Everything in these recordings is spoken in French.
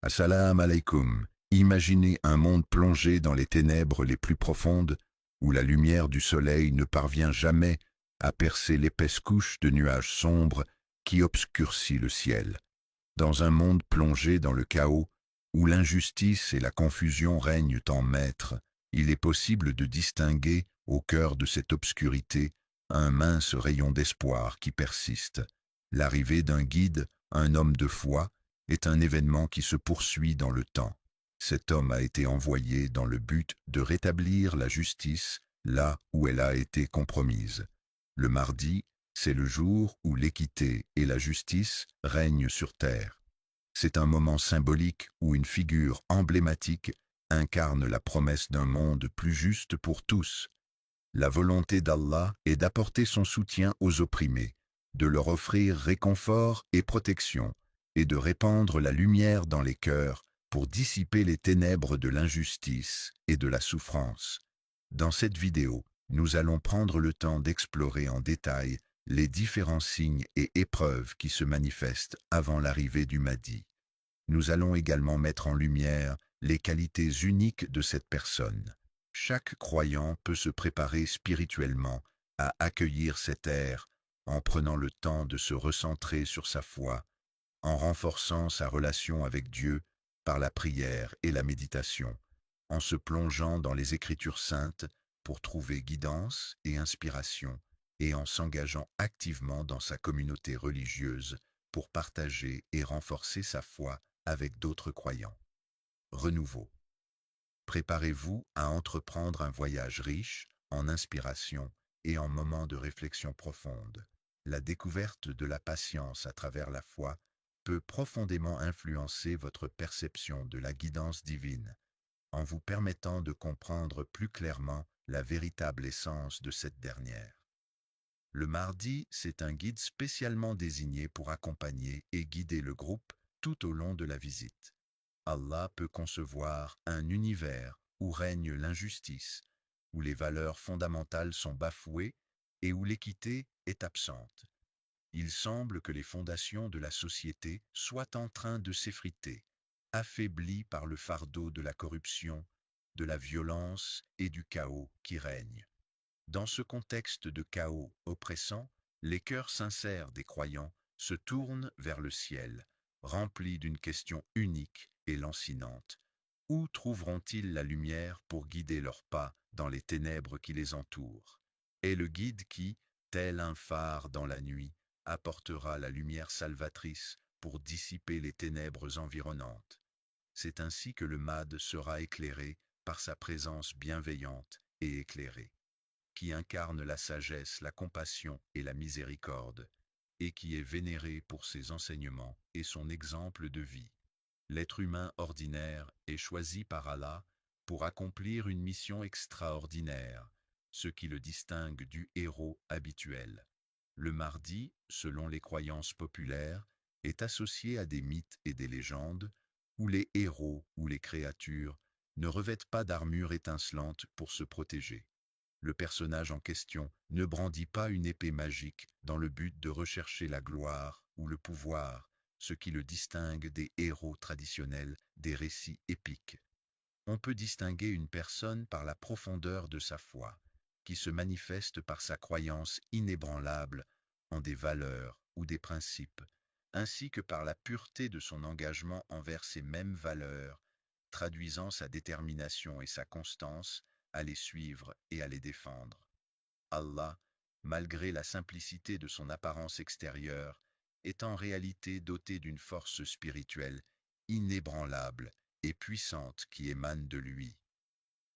Assalamu alaikum. Imaginez un monde plongé dans les ténèbres les plus profondes, où la lumière du soleil ne parvient jamais à percer l'épaisse couche de nuages sombres qui obscurcit le ciel. Dans un monde plongé dans le chaos, où l'injustice et la confusion règnent en maître, il est possible de distinguer, au cœur de cette obscurité, un mince rayon d'espoir qui persiste. L'arrivée d'un guide, un homme de foi, est un événement qui se poursuit dans le temps. Cet homme a été envoyé dans le but de rétablir la justice là où elle a été compromise. Le mardi, c'est le jour où l'équité et la justice règnent sur terre. C'est un moment symbolique où une figure emblématique incarne la promesse d'un monde plus juste pour tous. La volonté d'Allah est d'apporter son soutien aux opprimés, de leur offrir réconfort et protection, et de répandre la lumière dans les cœurs pour dissiper les ténèbres de l'injustice et de la souffrance. Dans cette vidéo, nous allons prendre le temps d'explorer en détail les différents signes et épreuves qui se manifestent avant l'arrivée du Mahdi. Nous allons également mettre en lumière les qualités uniques de cette personne. Chaque croyant peut se préparer spirituellement à accueillir cette ère en prenant le temps de se recentrer sur sa foi, en renforçant sa relation avec Dieu par la prière et la méditation, en se plongeant dans les Écritures saintes pour trouver guidance et inspiration, et en s'engageant activement dans sa communauté religieuse pour partager et renforcer sa foi avec d'autres croyants. Renouveau. Préparez-vous à entreprendre un voyage riche en inspiration et en moments de réflexion profonde. La découverte de la patience à travers la foi peut profondément influencer votre perception de la guidance divine, en vous permettant de comprendre plus clairement la véritable essence de cette dernière. Le mardi, c'est un guide spécialement désigné pour accompagner et guider le groupe tout au long de la visite. Allah peut concevoir un univers où règne l'injustice, où les valeurs fondamentales sont bafouées et où l'équité est absente. Il semble que les fondations de la société soient en train de s'effriter, affaiblies par le fardeau de la corruption, de la violence et du chaos qui règne. Dans ce contexte de chaos oppressant, les cœurs sincères des croyants se tournent vers le ciel, remplis d'une question unique et lancinante. Où trouveront-ils la lumière pour guider leurs pas dans les ténèbres qui les entourent? Et le guide qui, tel un phare dans la nuit, apportera la lumière salvatrice pour dissiper les ténèbres environnantes. C'est ainsi que le Mahdi sera éclairé par sa présence bienveillante et éclairée, qui incarne la sagesse, la compassion et la miséricorde, et qui est vénéré pour ses enseignements et son exemple de vie. L'être humain ordinaire est choisi par Allah pour accomplir une mission extraordinaire, ce qui le distingue du héros habituel. Le mardi, selon les croyances populaires, est associé à des mythes et des légendes, où les héros ou les créatures ne revêtent pas d'armure étincelante pour se protéger. Le personnage en question ne brandit pas une épée magique dans le but de rechercher la gloire ou le pouvoir, ce qui le distingue des héros traditionnels des récits épiques. On peut distinguer une personne par la profondeur de sa foi, qui se manifeste par sa croyance inébranlable en des valeurs ou des principes, ainsi que par la pureté de son engagement envers ces mêmes valeurs, traduisant sa détermination et sa constance à les suivre et à les défendre. Allah, malgré la simplicité de son apparence extérieure, est en réalité doté d'une force spirituelle inébranlable et puissante qui émane de lui.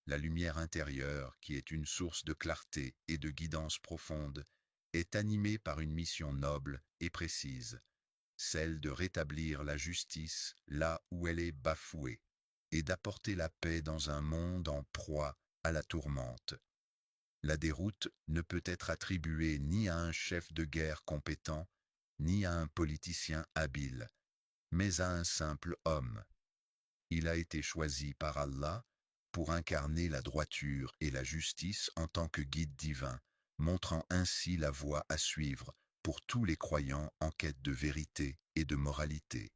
La lumière intérieure, qui est une source de clarté et de guidance profonde, est animée par une mission noble et précise, celle de rétablir la justice là où elle est bafouée, et d'apporter la paix dans un monde en proie à la tourmente. La déroute ne peut être attribuée ni à un chef de guerre compétent, ni à un politicien habile, mais à un simple homme. Il a été choisi par Allah pour incarner la droiture et la justice en tant que guide divin, montrant ainsi la voie à suivre pour tous les croyants en quête de vérité et de moralité.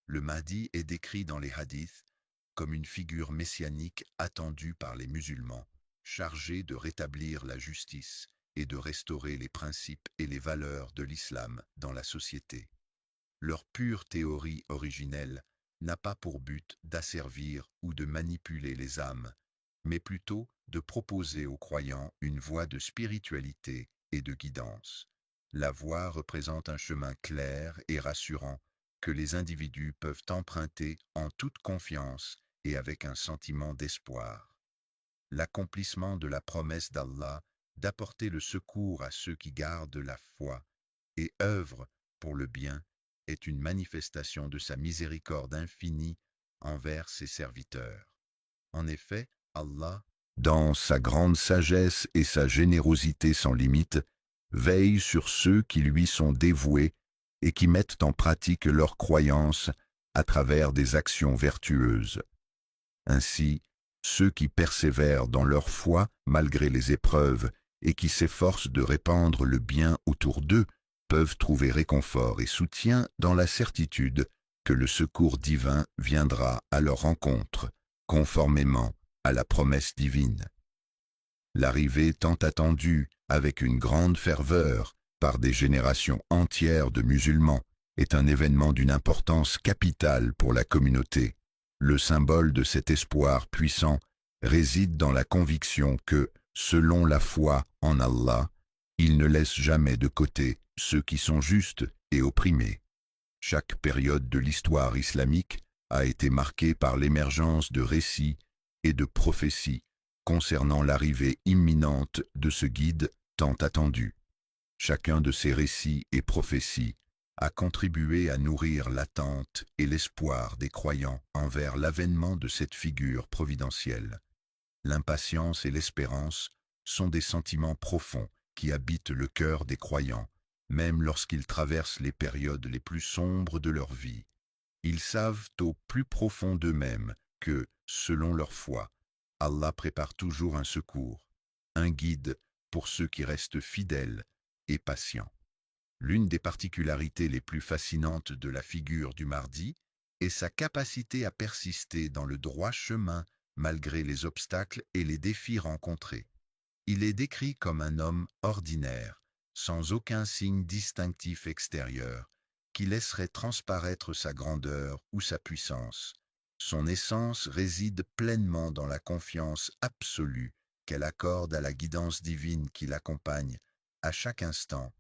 Le Mahdi est décrit dans les hadiths comme une figure messianique attendue par les musulmans, chargée de rétablir la justice et de restaurer les principes et les valeurs de l'islam dans la société. Leur pure théorie originelle n'a pas pour but d'asservir ou de manipuler les âmes, mais plutôt de proposer aux croyants une voie de spiritualité et de guidance. La voie représente un chemin clair et rassurant que les individus peuvent emprunter en toute confiance et avec un sentiment d'espoir. L'accomplissement de la promesse d'Allah d'apporter le secours à ceux qui gardent la foi et œuvrent pour le bien est une manifestation de sa miséricorde infinie envers ses serviteurs. En effet, Allah, dans sa grande sagesse et sa générosité sans limite, veille sur ceux qui lui sont dévoués et qui mettent en pratique leurs croyances à travers des actions vertueuses. Ainsi, ceux qui persévèrent dans leur foi malgré les épreuves et qui s'efforcent de répandre le bien autour d'eux peuvent trouver réconfort et soutien dans la certitude que le secours divin viendra à leur rencontre, conformément à la promesse divine. L'arrivée tant attendue, avec une grande ferveur, par des générations entières de musulmans, est un événement d'une importance capitale pour la communauté. Le symbole de cet espoir puissant réside dans la conviction que, selon la foi en Allah, il ne laisse jamais de côté ceux qui sont justes et opprimés. Chaque période de l'histoire islamique a été marquée par l'émergence de récits et de prophéties concernant l'arrivée imminente de ce guide tant attendu. Chacun de ces récits et prophéties a contribué à nourrir l'attente et l'espoir des croyants envers l'avènement de cette figure providentielle. L'impatience et l'espérance sont des sentiments profonds qui habitent le cœur des croyants, même lorsqu'ils traversent les périodes les plus sombres de leur vie. Ils savent au plus profond d'eux-mêmes que, selon leur foi, Allah prépare toujours un secours, un guide pour ceux qui restent fidèles et patients. L'une des particularités les plus fascinantes de la figure du Mahdi est sa capacité à persister dans le droit chemin malgré les obstacles et les défis rencontrés. Il est décrit comme un homme ordinaire, sans aucun signe distinctif extérieur, qui laisserait transparaître sa grandeur ou sa puissance. Son essence réside pleinement dans la confiance absolue qu'elle accorde à la guidance divine qui l'accompagne à chaque instant,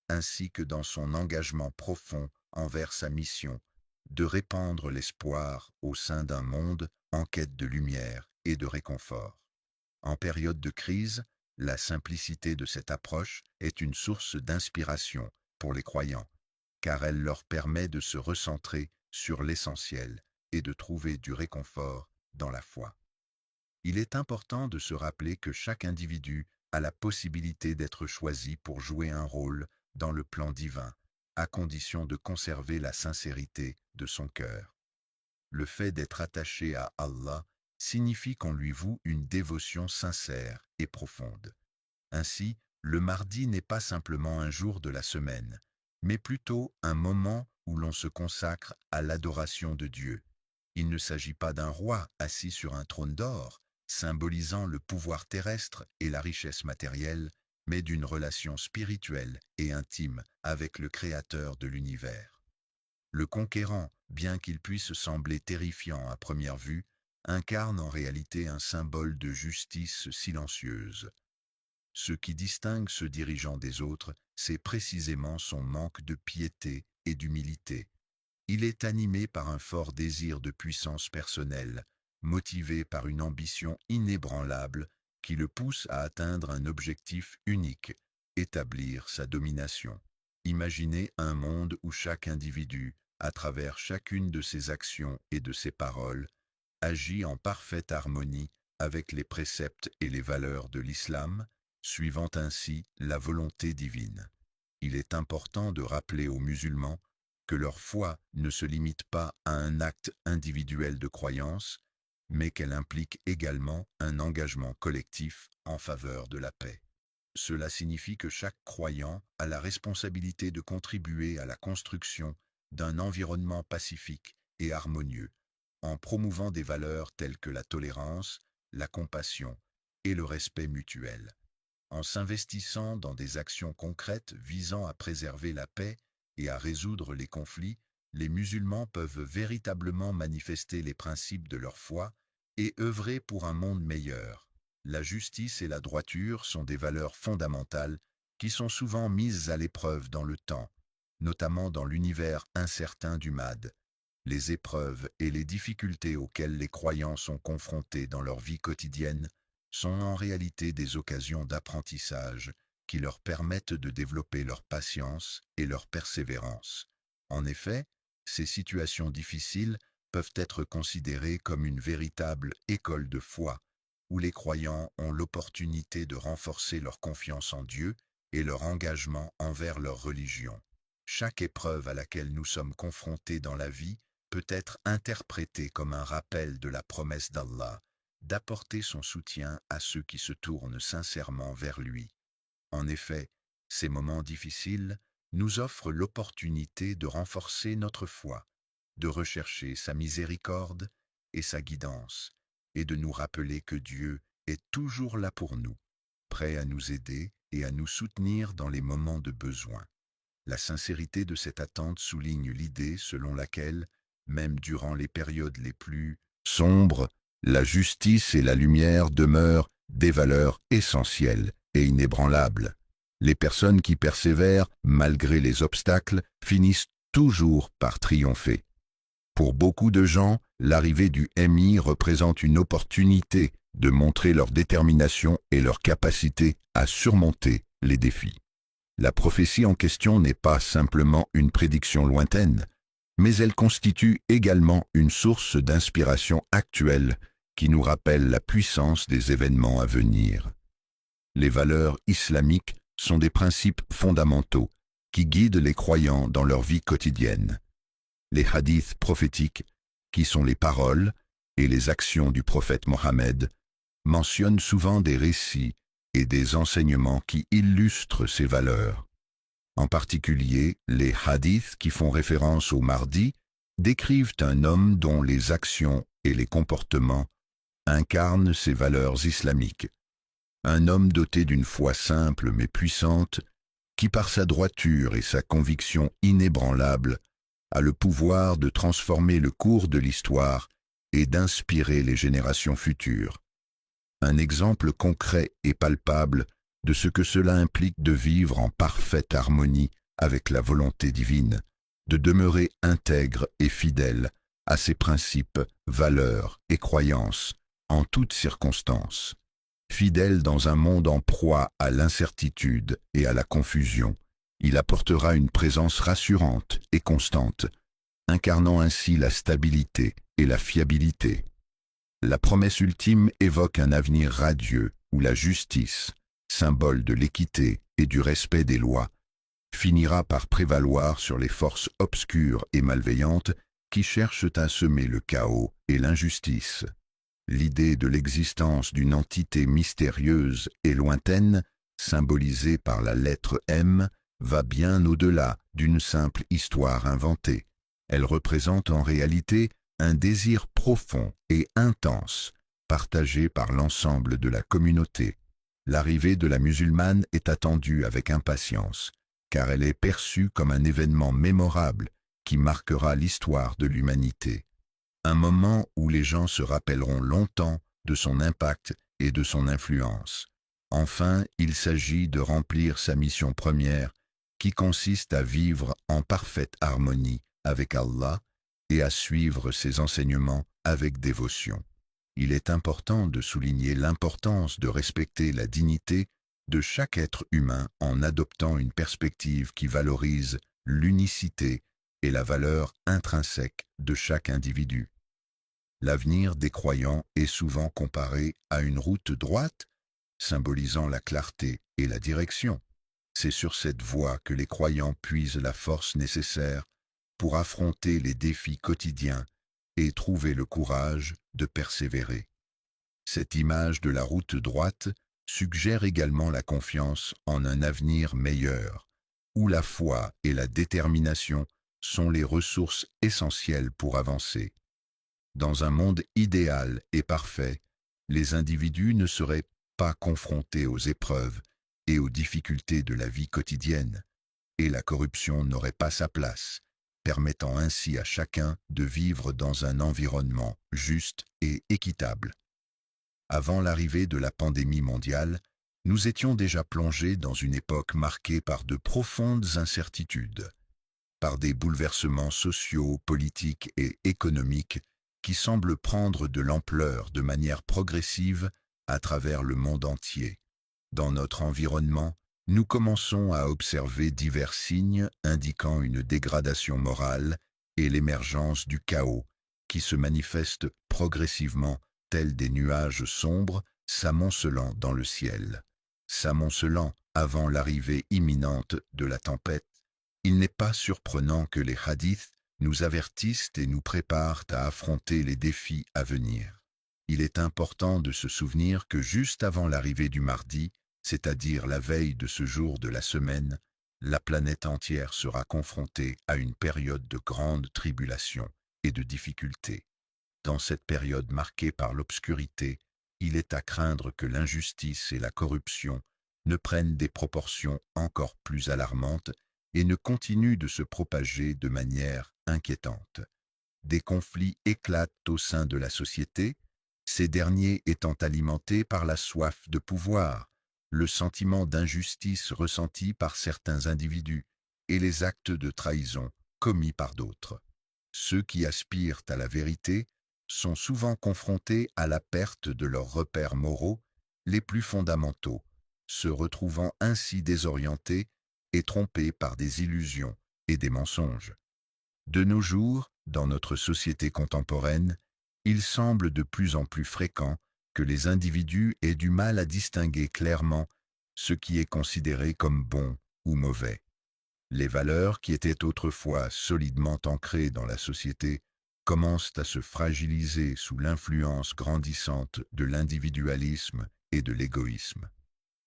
ainsi que dans son engagement profond envers sa mission de répandre l'espoir au sein d'un monde en quête de lumière et de réconfort. En période de crise, la simplicité de cette approche est une source d'inspiration pour les croyants, car elle leur permet de se recentrer sur l'essentiel et de trouver du réconfort dans la foi. Il est important de se rappeler que chaque individu a la possibilité d'être choisi pour jouer un rôle dans le plan divin, à condition de conserver la sincérité de son cœur. Le fait d'être attaché à Allah signifie qu'on lui voue une dévotion sincère et profonde. Ainsi, le mardi n'est pas simplement un jour de la semaine, mais plutôt un moment où l'on se consacre à l'adoration de Dieu. Il ne s'agit pas d'un roi assis sur un trône d'or, symbolisant le pouvoir terrestre et la richesse matérielle, mais d'une relation spirituelle et intime avec le Créateur de l'univers. Le conquérant, bien qu'il puisse sembler terrifiant à première vue, incarne en réalité un symbole de justice silencieuse. Ce qui distingue ce dirigeant des autres, c'est précisément son manque de piété et d'humilité. Il est animé par un fort désir de puissance personnelle, motivé par une ambition inébranlable qui le pousse à atteindre un objectif unique, établir sa domination. Imaginez un monde où chaque individu, à travers chacune de ses actions et de ses paroles, agit en parfaite harmonie avec les préceptes et les valeurs de l'islam, suivant ainsi la volonté divine. Il est important de rappeler aux musulmans que leur foi ne se limite pas à un acte individuel de croyance, mais qu'elle implique également un engagement collectif en faveur de la paix. Cela signifie que chaque croyant a la responsabilité de contribuer à la construction d'un environnement pacifique et harmonieux, en promouvant des valeurs telles que la tolérance, la compassion et le respect mutuel. En s'investissant dans des actions concrètes visant à préserver la paix et à résoudre les conflits, les musulmans peuvent véritablement manifester les principes de leur foi et œuvrer pour un monde meilleur. La justice et la droiture sont des valeurs fondamentales qui sont souvent mises à l'épreuve dans le temps, notamment dans l'univers incertain du MAD. Les épreuves et les difficultés auxquelles les croyants sont confrontés dans leur vie quotidienne sont en réalité des occasions d'apprentissage qui leur permettent de développer leur patience et leur persévérance. En effet, ces situations difficiles peuvent être considérées comme une véritable école de foi, où les croyants ont l'opportunité de renforcer leur confiance en Dieu et leur engagement envers leur religion. Chaque épreuve à laquelle nous sommes confrontés dans la vie peut être interprétée comme un rappel de la promesse d'Allah d'apporter son soutien à ceux qui se tournent sincèrement vers lui. En effet, ces moments difficiles nous offrent l'opportunité de renforcer notre foi, de rechercher sa miséricorde et sa guidance, et de nous rappeler que Dieu est toujours là pour nous, prêt à nous aider et à nous soutenir dans les moments de besoin. La sincérité de cette attente souligne l'idée selon laquelle, même durant les périodes les plus sombres, la justice et la lumière demeurent des valeurs essentielles et inébranlables. Les personnes qui persévèrent, malgré les obstacles, finissent toujours par triompher. Pour beaucoup de gens, l'arrivée du MI représente une opportunité de montrer leur détermination et leur capacité à surmonter les défis. La prophétie en question n'est pas simplement une prédiction lointaine, mais elle constitue également une source d'inspiration actuelle qui nous rappelle la puissance des événements à venir. Les valeurs islamiques sont des principes fondamentaux qui guident les croyants dans leur vie quotidienne. Les hadiths prophétiques, qui sont les paroles et les actions du prophète Mohammed, mentionnent souvent des récits et des enseignements qui illustrent ces valeurs. En particulier, les hadiths qui font référence au Mahdi décrivent un homme dont les actions et les comportements incarnent ces valeurs islamiques. Un homme doté d'une foi simple mais puissante, qui par sa droiture et sa conviction inébranlable a le pouvoir de transformer le cours de l'histoire et d'inspirer les générations futures. Un exemple concret et palpable de ce que cela implique de vivre en parfaite harmonie avec la volonté divine, de demeurer intègre et fidèle à ses principes, valeurs et croyances en toutes circonstances. Fidèle dans un monde en proie à l'incertitude et à la confusion, il apportera une présence rassurante et constante, incarnant ainsi la stabilité et la fiabilité. La promesse ultime évoque un avenir radieux où la justice, symbole de l'équité et du respect des lois, finira par prévaloir sur les forces obscures et malveillantes qui cherchent à semer le chaos et l'injustice. L'idée de l'existence d'une entité mystérieuse et lointaine, symbolisée par la lettre M, va bien au-delà d'une simple histoire inventée. Elle représente en réalité un désir profond et intense, partagé par l'ensemble de la communauté. L'arrivée de la musulmane est attendue avec impatience, car elle est perçue comme un événement mémorable qui marquera l'histoire de l'humanité. Un moment où les gens se rappelleront longtemps de son impact et de son influence. Enfin, il s'agit de remplir sa mission première, qui consiste à vivre en parfaite harmonie avec Allah et à suivre ses enseignements avec dévotion. Il est important de souligner l'importance de respecter la dignité de chaque être humain en adoptant une perspective qui valorise l'unicité et la valeur intrinsèque de chaque individu. L'avenir des croyants est souvent comparé à une route droite, symbolisant la clarté et la direction. C'est sur cette voie que les croyants puisent la force nécessaire pour affronter les défis quotidiens et trouver le courage de persévérer. Cette image de la route droite suggère également la confiance en un avenir meilleur, où la foi et la détermination sont les ressources essentielles pour avancer. Dans un monde idéal et parfait, les individus ne seraient pas confrontés aux épreuves et aux difficultés de la vie quotidienne, et la corruption n'aurait pas sa place, permettant ainsi à chacun de vivre dans un environnement juste et équitable. Avant l'arrivée de la pandémie mondiale, nous étions déjà plongés dans une époque marquée par de profondes incertitudes, par des bouleversements sociaux, politiques et économiques qui semblent prendre de l'ampleur de manière progressive à travers le monde entier. Dans notre environnement, nous commençons à observer divers signes indiquant une dégradation morale et l'émergence du chaos, qui se manifestent progressivement tels des nuages sombres s'amoncelant dans le ciel. S'amoncelant avant l'arrivée imminente de la tempête, il n'est pas surprenant que les hadiths nous avertissent et nous préparent à affronter les défis à venir. Il est important de se souvenir que juste avant l'arrivée du mardi, c'est-à-dire la veille de ce jour de la semaine, la planète entière sera confrontée à une période de grande tribulation et de difficultés. Dans cette période marquée par l'obscurité, il est à craindre que l'injustice et la corruption ne prennent des proportions encore plus alarmantes et ne continuent de se propager de manière inquiétante. Des conflits éclatent au sein de la société, ces derniers étant alimentés par la soif de pouvoir, le sentiment d'injustice ressenti par certains individus et les actes de trahison commis par d'autres. Ceux qui aspirent à la vérité sont souvent confrontés à la perte de leurs repères moraux les plus fondamentaux, se retrouvant ainsi désorientés et trompés par des illusions et des mensonges. De nos jours, dans notre société contemporaine, il semble de plus en plus fréquent que les individus aient du mal à distinguer clairement ce qui est considéré comme bon ou mauvais. Les valeurs qui étaient autrefois solidement ancrées dans la société commencent à se fragiliser sous l'influence grandissante de l'individualisme et de l'égoïsme.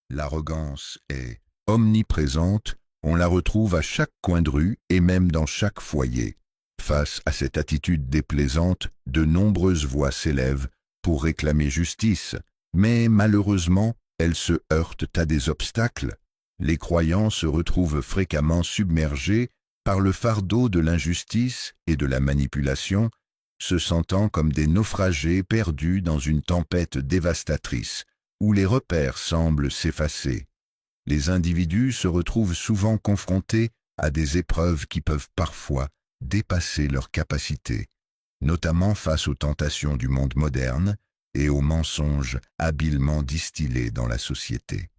L'arrogance est omniprésente, on la retrouve à chaque coin de rue et même dans chaque foyer. Face à cette attitude déplaisante, de nombreuses voix s'élèvent pour réclamer justice, mais malheureusement, elles se heurtent à des obstacles. Les croyants se retrouvent fréquemment submergés par le fardeau de l'injustice et de la manipulation, se sentant comme des naufragés perdus dans une tempête dévastatrice, où les repères semblent s'effacer. Les individus se retrouvent souvent confrontés à des épreuves qui peuvent parfois dépasser leurs capacités, notamment face aux tentations du monde moderne et aux mensonges habilement distillés dans la société.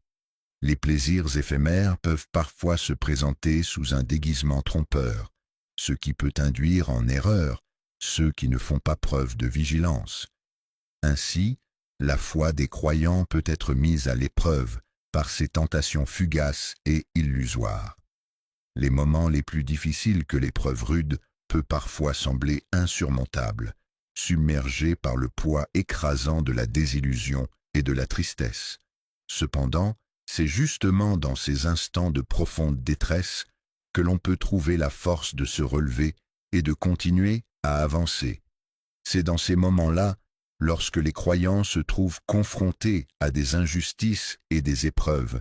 Les plaisirs éphémères peuvent parfois se présenter sous un déguisement trompeur, ce qui peut induire en erreur ceux qui ne font pas preuve de vigilance. Ainsi, la foi des croyants peut être mise à l'épreuve par ces tentations fugaces et illusoires. Les moments les plus difficiles que l'épreuve rude peut parfois sembler insurmontable, submergés par le poids écrasant de la désillusion et de la tristesse. Cependant, c'est justement dans ces instants de profonde détresse que l'on peut trouver la force de se relever et de continuer à avancer. C'est dans ces moments-là, lorsque les croyants se trouvent confrontés à des injustices et des épreuves,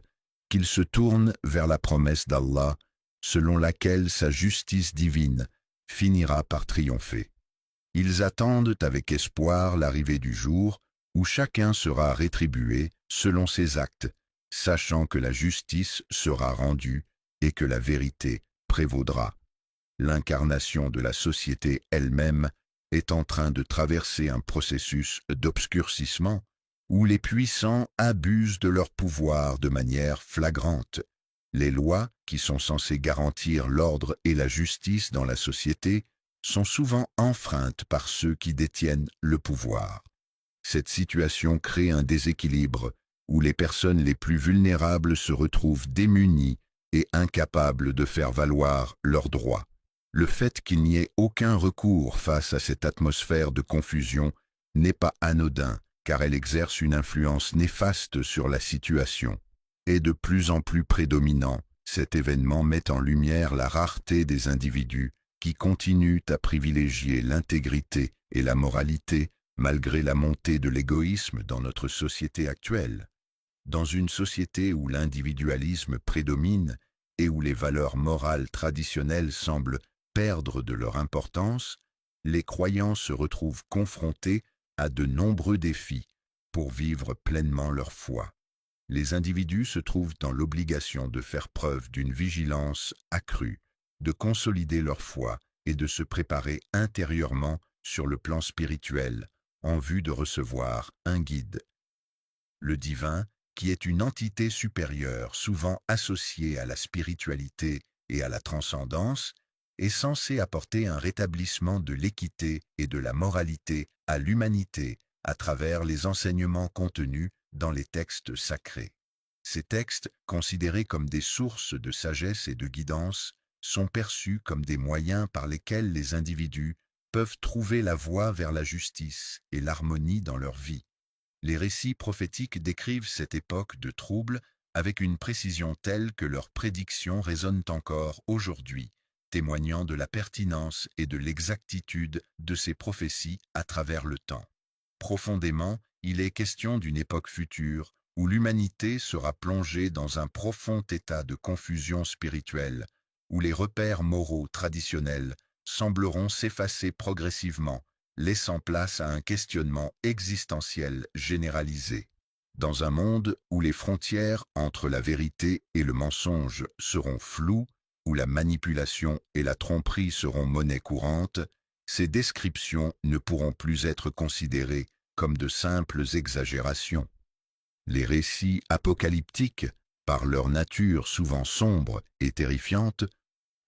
qu'ils se tournent vers la promesse d'Allah, selon laquelle sa justice divine finira par triompher. Ils attendent avec espoir l'arrivée du jour où chacun sera rétribué selon ses actes, sachant que la justice sera rendue et que la vérité prévaudra. L'incarnation de la société elle-même est en train de traverser un processus d'obscurcissement où les puissants abusent de leur pouvoir de manière flagrante. Les lois, qui sont censées garantir l'ordre et la justice dans la société, sont souvent enfreintes par ceux qui détiennent le pouvoir. Cette situation crée un déséquilibre où les personnes les plus vulnérables se retrouvent démunies et incapables de faire valoir leurs droits. Le fait qu'il n'y ait aucun recours face à cette atmosphère de confusion n'est pas anodin, car elle exerce une influence néfaste sur la situation. Et de plus en plus prédominant, cet événement met en lumière la rareté des individus qui continuent à privilégier l'intégrité et la moralité malgré la montée de l'égoïsme dans notre société actuelle. Dans une société où l'individualisme prédomine et où les valeurs morales traditionnelles semblent perdre de leur importance, les croyants se retrouvent confrontés à de nombreux défis pour vivre pleinement leur foi. Les individus se trouvent dans l'obligation de faire preuve d'une vigilance accrue, de consolider leur foi et de se préparer intérieurement sur le plan spirituel en vue de recevoir un guide. Le divin, qui est une entité supérieure souvent associée à la spiritualité et à la transcendance, est censé apporter un rétablissement de l'équité et de la moralité à l'humanité à travers les enseignements contenus dans les textes sacrés. Ces textes, considérés comme des sources de sagesse et de guidance, sont perçus comme des moyens par lesquels les individus peuvent trouver la voie vers la justice et l'harmonie dans leur vie. Les récits prophétiques décrivent cette époque de troubles avec une précision telle que leurs prédictions résonnent encore aujourd'hui, témoignant de la pertinence et de l'exactitude de ces prophéties à travers le temps. Profondément, il est question d'une époque future où l'humanité sera plongée dans un profond état de confusion spirituelle, où les repères moraux traditionnels sembleront s'effacer progressivement, laissant place à un questionnement existentiel généralisé. Dans un monde où les frontières entre la vérité et le mensonge seront floues, où la manipulation et la tromperie seront monnaie courante, ces descriptions ne pourront plus être considérées comme de simples exagérations. Les récits apocalyptiques, par leur nature souvent sombre et terrifiante,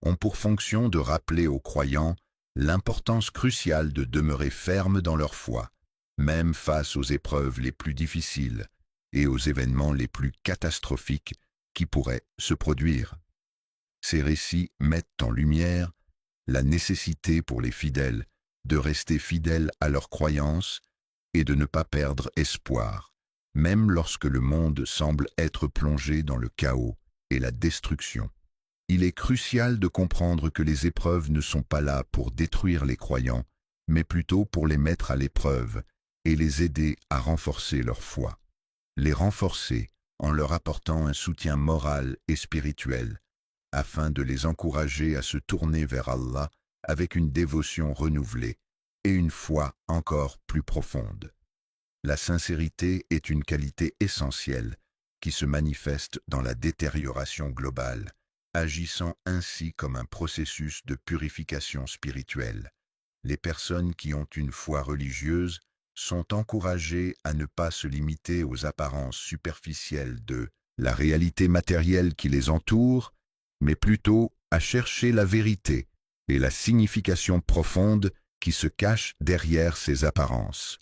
ont pour fonction de rappeler aux croyants l'importance cruciale de demeurer fermes dans leur foi, même face aux épreuves les plus difficiles et aux événements les plus catastrophiques qui pourraient se produire. Ces récits mettent en lumière la nécessité pour les fidèles de rester fidèles à leurs croyances et de ne pas perdre espoir, même lorsque le monde semble être plongé dans le chaos et la destruction. Il est crucial de comprendre que les épreuves ne sont pas là pour détruire les croyants, mais plutôt pour les mettre à l'épreuve et les aider à renforcer leur foi. Les renforcer en leur apportant un soutien moral et spirituel, afin de les encourager à se tourner vers Allah avec une dévotion renouvelée et une foi encore plus profonde. La sincérité est une qualité essentielle qui se manifeste dans la détérioration globale, agissant ainsi comme un processus de purification spirituelle. Les personnes qui ont une foi religieuse sont encouragées à ne pas se limiter aux apparences superficielles de la réalité matérielle qui les entoure, mais plutôt à chercher la vérité et la signification profonde qui se cache derrière ces apparences.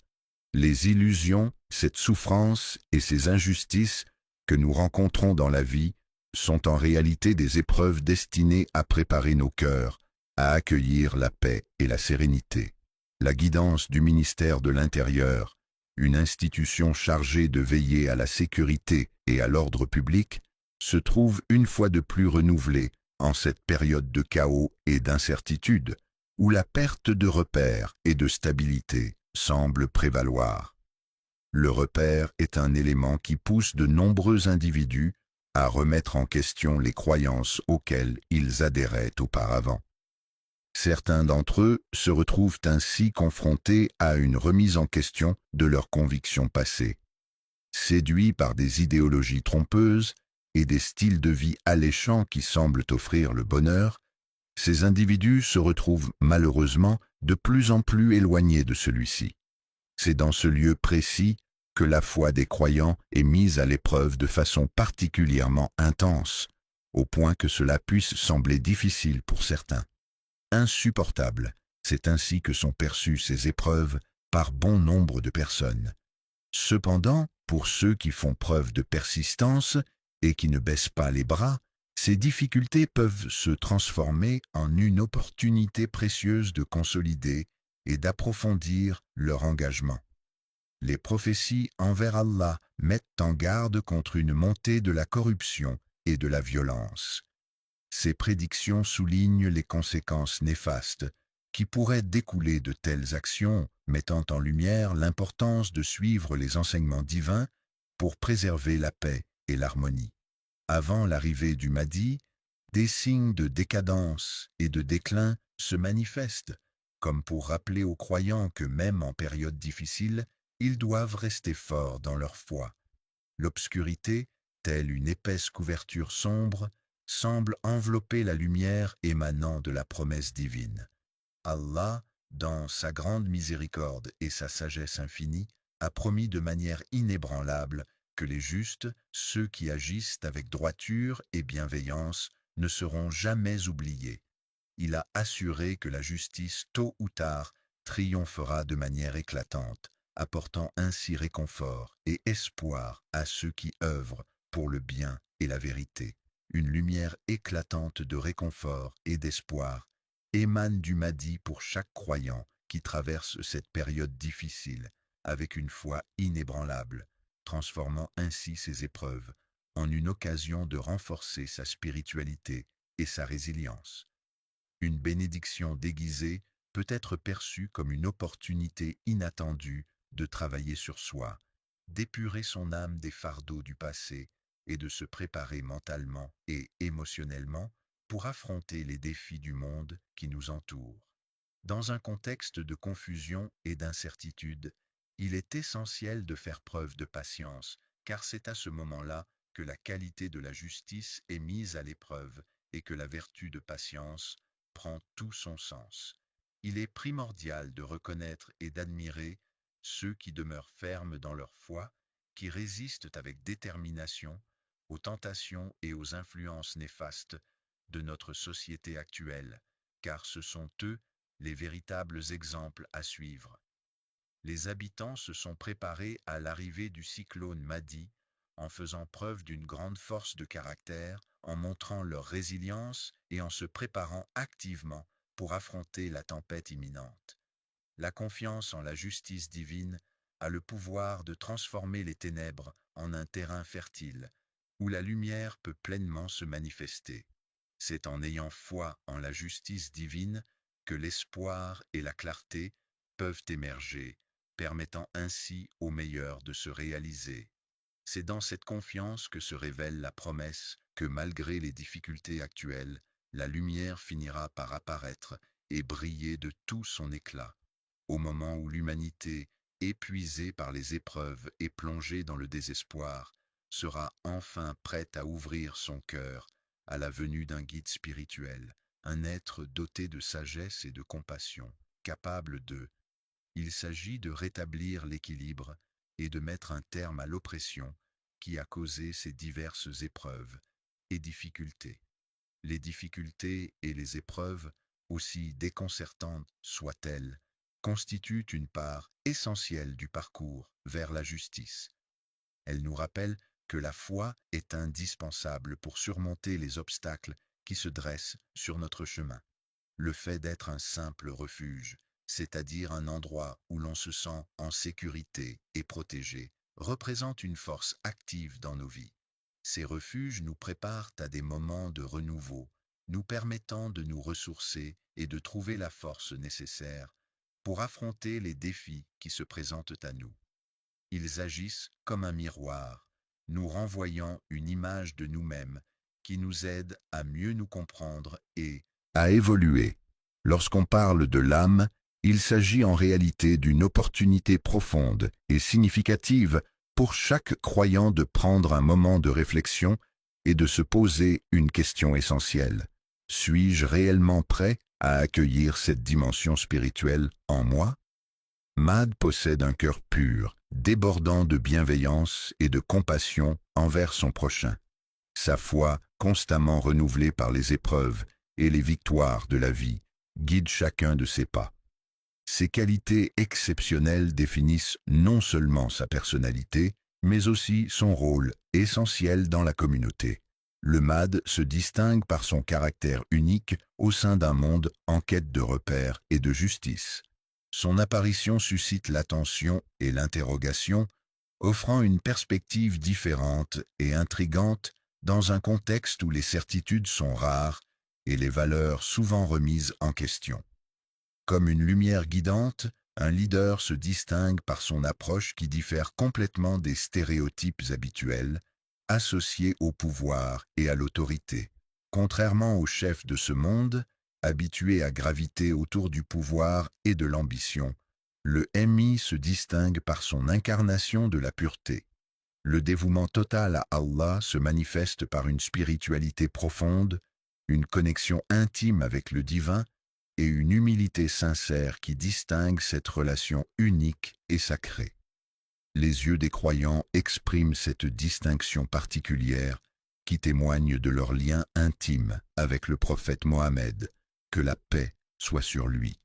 Les illusions, cette souffrance et ces injustices que nous rencontrons dans la vie sont en réalité des épreuves destinées à préparer nos cœurs, à accueillir la paix et la sérénité. La guidance du ministère de l'Intérieur, une institution chargée de veiller à la sécurité et à l'ordre public, se trouve une fois de plus renouvelée en cette période de chaos et d'incertitude, où la perte de repères et de stabilité semble prévaloir. Le repère est un élément qui pousse de nombreux individus à remettre en question les croyances auxquelles ils adhéraient auparavant. Certains d'entre eux se retrouvent ainsi confrontés à une remise en question de leurs convictions passées. Séduits par des idéologies trompeuses et des styles de vie alléchants qui semblent offrir le bonheur, ces individus se retrouvent malheureusement de plus en plus éloignés de celui-ci. C'est dans ce lieu précis que la foi des croyants est mise à l'épreuve de façon particulièrement intense, au point que cela puisse sembler difficile pour certains. Insupportable, c'est ainsi que sont perçues ces épreuves par bon nombre de personnes. Cependant, pour ceux qui font preuve de persistance et qui ne baissent pas les bras, ces difficultés peuvent se transformer en une opportunité précieuse de consolider et d'approfondir leur engagement. Les prophéties envers Allah mettent en garde contre une montée de la corruption et de la violence. Ces prédictions soulignent les conséquences néfastes qui pourraient découler de telles actions, mettant en lumière l'importance de suivre les enseignements divins pour préserver la paix et l'harmonie. Avant l'arrivée du Mahdi, des signes de décadence et de déclin se manifestent, comme pour rappeler aux croyants que même en période difficile, ils doivent rester forts dans leur foi. L'obscurité, telle une épaisse couverture sombre, semble envelopper la lumière émanant de la promesse divine. Allah, dans sa grande miséricorde et sa sagesse infinie, a promis de manière inébranlable que les justes, ceux qui agissent avec droiture et bienveillance, ne seront jamais oubliés. Il a assuré que la justice, tôt ou tard, triomphera de manière éclatante, apportant ainsi réconfort et espoir à ceux qui œuvrent pour le bien et la vérité. Une lumière éclatante de réconfort et d'espoir émane du Mahdi pour chaque croyant qui traverse cette période difficile avec une foi inébranlable, transformant ainsi ses épreuves en une occasion de renforcer sa spiritualité et sa résilience. Une bénédiction déguisée peut être perçue comme une opportunité inattendue de travailler sur soi, d'épurer son âme des fardeaux du passé et de se préparer mentalement et émotionnellement pour affronter les défis du monde qui nous entoure. Dans un contexte de confusion et d'incertitude, il est essentiel de faire preuve de patience, car c'est à ce moment-là que la qualité de la justice est mise à l'épreuve et que la vertu de patience prend tout son sens. Il est primordial de reconnaître et d'admirer ceux qui demeurent fermes dans leur foi, qui résistent avec détermination aux tentations et aux influences néfastes de notre société actuelle, car ce sont eux les véritables exemples à suivre. Les habitants se sont préparés à l'arrivée du cyclone Mahdi en faisant preuve d'une grande force de caractère, en montrant leur résilience et en se préparant activement pour affronter la tempête imminente. La confiance en la justice divine a le pouvoir de transformer les ténèbres en un terrain fertile, où la lumière peut pleinement se manifester. C'est en ayant foi en la justice divine que l'espoir et la clarté peuvent émerger, permettant ainsi au meilleur de se réaliser. C'est dans cette confiance que se révèle la promesse que malgré les difficultés actuelles, la lumière finira par apparaître et briller de tout son éclat. Au moment où l'humanité, épuisée par les épreuves et plongée dans le désespoir, sera enfin prête à ouvrir son cœur à la venue d'un guide spirituel, un être doté de sagesse et de compassion, capable de. Il s'agit de rétablir l'équilibre et de mettre un terme à l'oppression qui a causé ces diverses épreuves et difficultés. Les difficultés et les épreuves, aussi déconcertantes soient-elles, constituent une part essentielle du parcours vers la justice. Elles nous rappellent que la foi est indispensable pour surmonter les obstacles qui se dressent sur notre chemin. Le fait d'être un simple refuge, c'est-à-dire un endroit où l'on se sent en sécurité et protégé, représente une force active dans nos vies. Ces refuges nous préparent à des moments de renouveau, nous permettant de nous ressourcer et de trouver la force nécessaire pour affronter les défis qui se présentent à nous. Ils agissent comme un miroir, nous renvoyant une image de nous-mêmes qui nous aide à mieux nous comprendre et à évoluer. Lorsqu'on parle de l'âme, il s'agit en réalité d'une opportunité profonde et significative pour chaque croyant de prendre un moment de réflexion et de se poser une question essentielle. Suis-je réellement prêt à accueillir cette dimension spirituelle en moi? Mad possède un cœur pur, débordant de bienveillance et de compassion envers son prochain. Sa foi, constamment renouvelée par les épreuves et les victoires de la vie, guide chacun de ses pas. Ces qualités exceptionnelles définissent non seulement sa personnalité, mais aussi son rôle essentiel dans la communauté. Le Mahd se distingue par son caractère unique au sein d'un monde en quête de repères et de justice. Son apparition suscite l'attention et l'interrogation, offrant une perspective différente et intrigante dans un contexte où les certitudes sont rares et les valeurs souvent remises en question. Comme une lumière guidante, un leader se distingue par son approche qui diffère complètement des stéréotypes habituels, associés au pouvoir et à l'autorité. Contrairement aux chefs de ce monde, habitués à graviter autour du pouvoir et de l'ambition, le MI se distingue par son incarnation de la pureté. Le dévouement total à Allah se manifeste par une spiritualité profonde, une connexion intime avec le divin et une humilité sincère qui distingue cette relation unique et sacrée. Les yeux des croyants expriment cette distinction particulière qui témoigne de leur lien intime avec le prophète Mohammed, que la paix soit sur lui.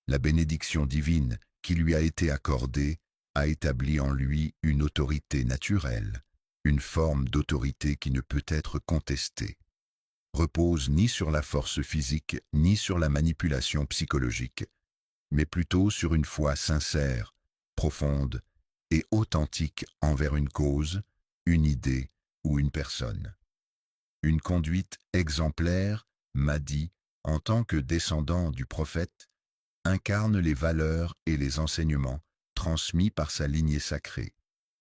La bénédiction divine qui lui a été accordée a établi en lui une autorité naturelle, une forme d'autorité qui ne peut être contestée. Repose ni sur la force physique ni sur la manipulation psychologique, mais plutôt sur une foi sincère, profonde et authentique envers une cause, une idée ou une personne. Une conduite exemplaire, Mahdi, en tant que descendant du prophète, incarne les valeurs et les enseignements transmis par sa lignée sacrée.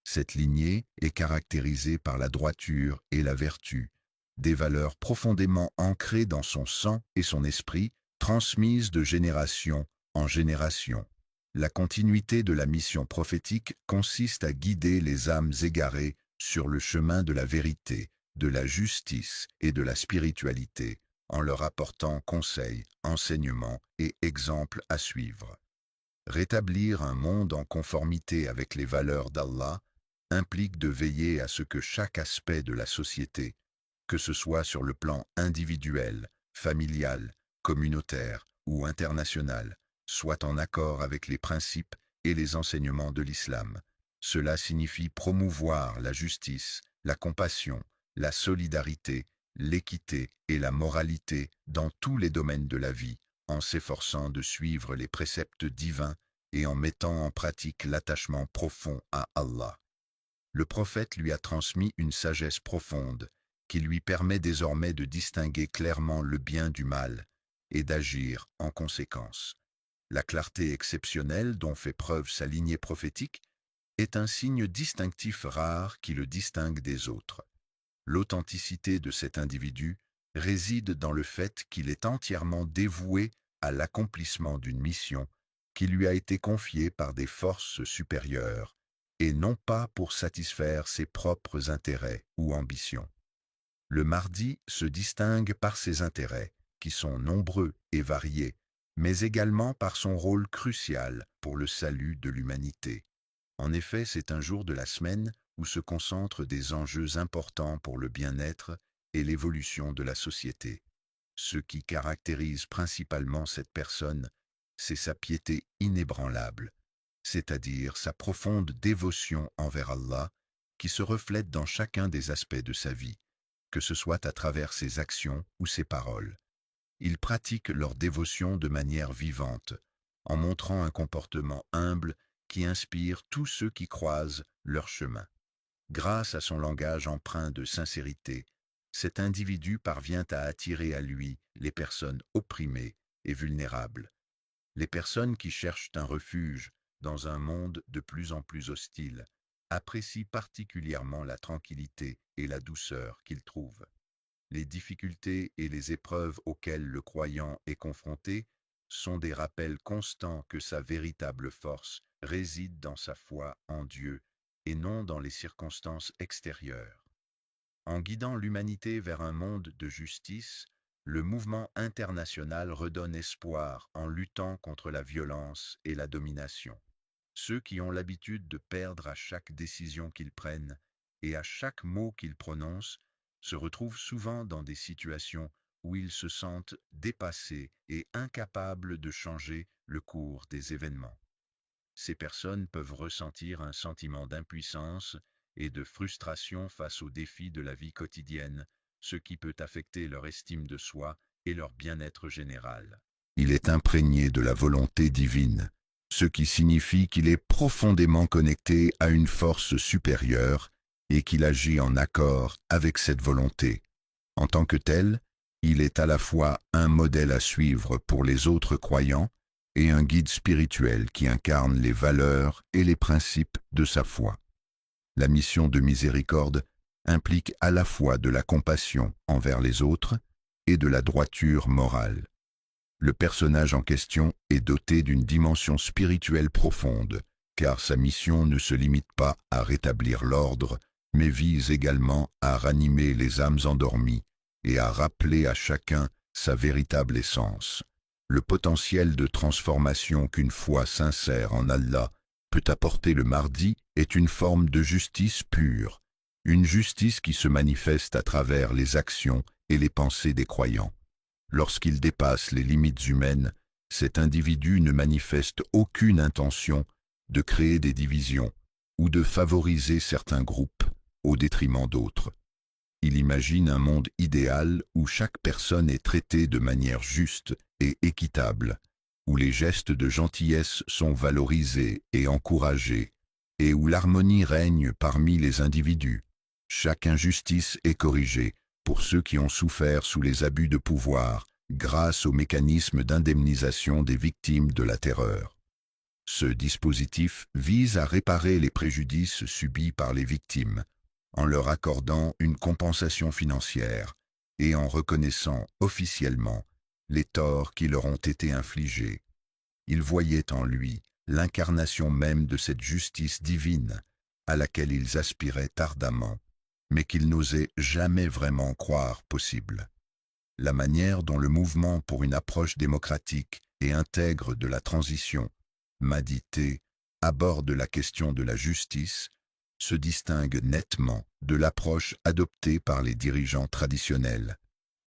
Cette lignée est caractérisée par la droiture et la vertu, des valeurs profondément ancrées dans son sang et son esprit, transmises de génération en génération. La continuité de la mission prophétique consiste à guider les âmes égarées sur le chemin de la vérité, de la justice et de la spiritualité, en leur apportant conseils, enseignements et exemples à suivre. Rétablir un monde en conformité avec les valeurs d'Allah implique de veiller à ce que chaque aspect de la société, que ce soit sur le plan individuel, familial, communautaire ou international, soit en accord avec les principes et les enseignements de l'islam. Cela signifie promouvoir la justice, la compassion, la solidarité, l'équité et la moralité dans tous les domaines de la vie, en s'efforçant de suivre les préceptes divins et en mettant en pratique l'attachement profond à Allah. Le prophète lui a transmis une sagesse profonde qui lui permet désormais de distinguer clairement le bien du mal et d'agir en conséquence. La clarté exceptionnelle dont fait preuve sa lignée prophétique est un signe distinctif rare qui le distingue des autres. L'authenticité de cet individu réside dans le fait qu'il est entièrement dévoué à l'accomplissement d'une mission qui lui a été confiée par des forces supérieures, et non pas pour satisfaire ses propres intérêts ou ambitions. Le Mahdi se distingue par ses intérêts, qui sont nombreux et variés, mais également par son rôle crucial pour le salut de l'humanité. En effet, c'est un jour de la semaine où se concentrent des enjeux importants pour le bien-être et l'évolution de la société. Ce qui caractérise principalement cette personne, c'est sa piété inébranlable, c'est-à-dire sa profonde dévotion envers Allah, qui se reflète dans chacun des aspects de sa vie, que ce soit à travers ses actions ou ses paroles. Ils pratiquent leur dévotion de manière vivante, en montrant un comportement humble qui inspire tous ceux qui croisent leur chemin. Grâce à son langage empreint de sincérité, cet individu parvient à attirer à lui les personnes opprimées et vulnérables, les personnes qui cherchent un refuge dans un monde de plus en plus hostile, apprécient particulièrement la tranquillité et la douceur qu'il trouve. Les difficultés et les épreuves auxquelles le croyant est confronté sont des rappels constants que sa véritable force réside dans sa foi en Dieu et non dans les circonstances extérieures. En guidant l'humanité vers un monde de justice, le mouvement international redonne espoir en luttant contre la violence et la domination. Ceux qui ont l'habitude de perdre à chaque décision qu'ils prennent et à chaque mot qu'ils prononcent se retrouvent souvent dans des situations où ils se sentent dépassés et incapables de changer le cours des événements. Ces personnes peuvent ressentir un sentiment d'impuissance et de frustration face aux défis de la vie quotidienne, ce qui peut affecter leur estime de soi et leur bien-être général. Il est imprégné de la volonté divine, ce qui signifie qu'il est profondément connecté à une force supérieure et qu'il agit en accord avec cette volonté. En tant que tel, il est à la fois un modèle à suivre pour les autres croyants et un guide spirituel qui incarne les valeurs et les principes de sa foi. La mission de miséricorde implique à la fois de la compassion envers les autres et de la droiture morale. Le personnage en question est doté d'une dimension spirituelle profonde, car sa mission ne se limite pas à rétablir l'ordre, mais vise également à ranimer les âmes endormies et à rappeler à chacun sa véritable essence. Le potentiel de transformation qu'une foi sincère en Allah peut apporter le Mahdi est une forme de justice pure, une justice qui se manifeste à travers les actions et les pensées des croyants. Lorsqu'il dépasse les limites humaines, cet individu ne manifeste aucune intention de créer des divisions ou de favoriser certains groupes au détriment d'autres. Il imagine un monde idéal où chaque personne est traitée de manière juste et équitable, où les gestes de gentillesse sont valorisés et encouragés, et où l'harmonie règne parmi les individus. Chaque injustice est corrigée pour ceux qui ont souffert sous les abus de pouvoir, grâce au mécanisme d'indemnisation des victimes de la terreur. Ce dispositif vise à réparer les préjudices subis par les victimes, en leur accordant une compensation financière et en reconnaissant officiellement les torts qui leur ont été infligés. Ils voyaient en lui l'incarnation même de cette justice divine à laquelle ils aspiraient ardemment, mais qu'ils n'osaient jamais vraiment croire possible. La manière dont le mouvement pour une approche démocratique et intègre de la transition, Mahdi aborde la question de la justice, se distingue nettement de l'approche adoptée par les dirigeants traditionnels.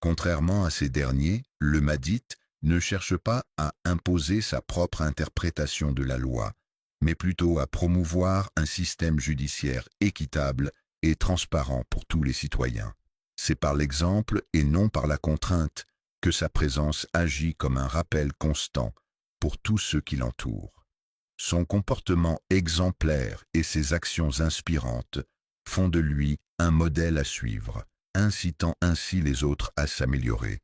Contrairement à ces derniers, le Mahdite ne cherche pas à imposer sa propre interprétation de la loi, mais plutôt à promouvoir un système judiciaire équitable et transparent pour tous les citoyens. C'est par l'exemple et non par la contrainte que sa présence agit comme un rappel constant pour tous ceux qui l'entourent. Son comportement exemplaire et ses actions inspirantes font de lui un modèle à suivre, incitant ainsi les autres à s'améliorer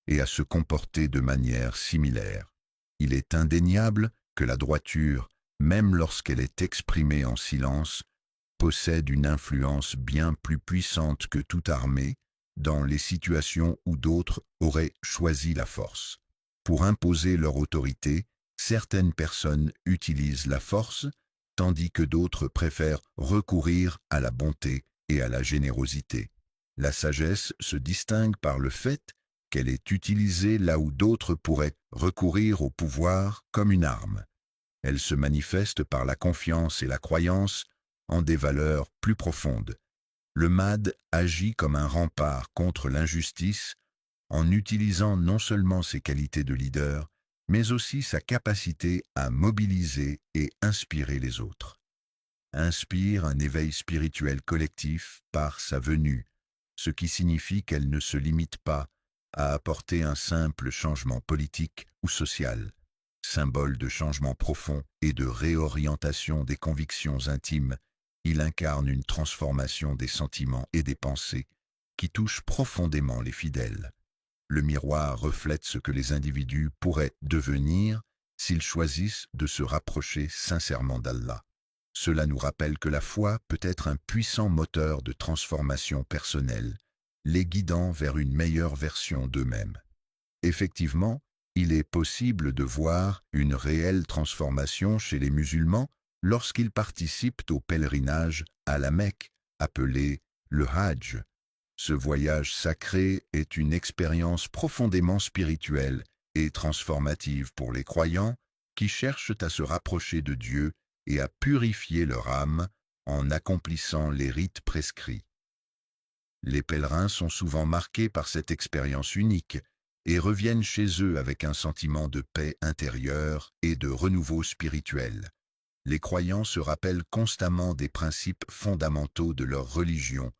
et à se comporter de manière similaire. Il est indéniable que la droiture, même lorsqu'elle est exprimée en silence, possède une influence bien plus puissante que toute armée dans les situations où d'autres auraient choisi la force. Pour imposer leur autorité, certaines personnes utilisent la force, tandis que d'autres préfèrent recourir à la bonté et à la générosité. La sagesse se distingue par le fait qu'elle est utilisée là où d'autres pourraient recourir au pouvoir comme une arme. Elle se manifeste par la confiance et la croyance en des valeurs plus profondes. Le Mahdi agit comme un rempart contre l'injustice en utilisant non seulement ses qualités de leader, mais aussi sa capacité à mobiliser et inspirer les autres. Inspire un éveil spirituel collectif par sa venue, ce qui signifie qu'elle ne se limite pas à apporter un simple changement politique ou social. Symbole de changement profond et de réorientation des convictions intimes, il incarne une transformation des sentiments et des pensées qui touche profondément les fidèles. Le miroir reflète ce que les individus pourraient devenir s'ils choisissent de se rapprocher sincèrement d'Allah. Cela nous rappelle que la foi peut être un puissant moteur de transformation personnelle, les guidant vers une meilleure version d'eux-mêmes. Effectivement, il est possible de voir une réelle transformation chez les musulmans lorsqu'ils participent au pèlerinage à la Mecque, appelé le Hajj. Ce voyage sacré est une expérience profondément spirituelle et transformative pour les croyants qui cherchent à se rapprocher de Dieu et à purifier leur âme en accomplissant les rites prescrits. Les pèlerins sont souvent marqués par cette expérience unique et reviennent chez eux avec un sentiment de paix intérieure et de renouveau spirituel. Les croyants se rappellent constamment des principes fondamentaux de leur religion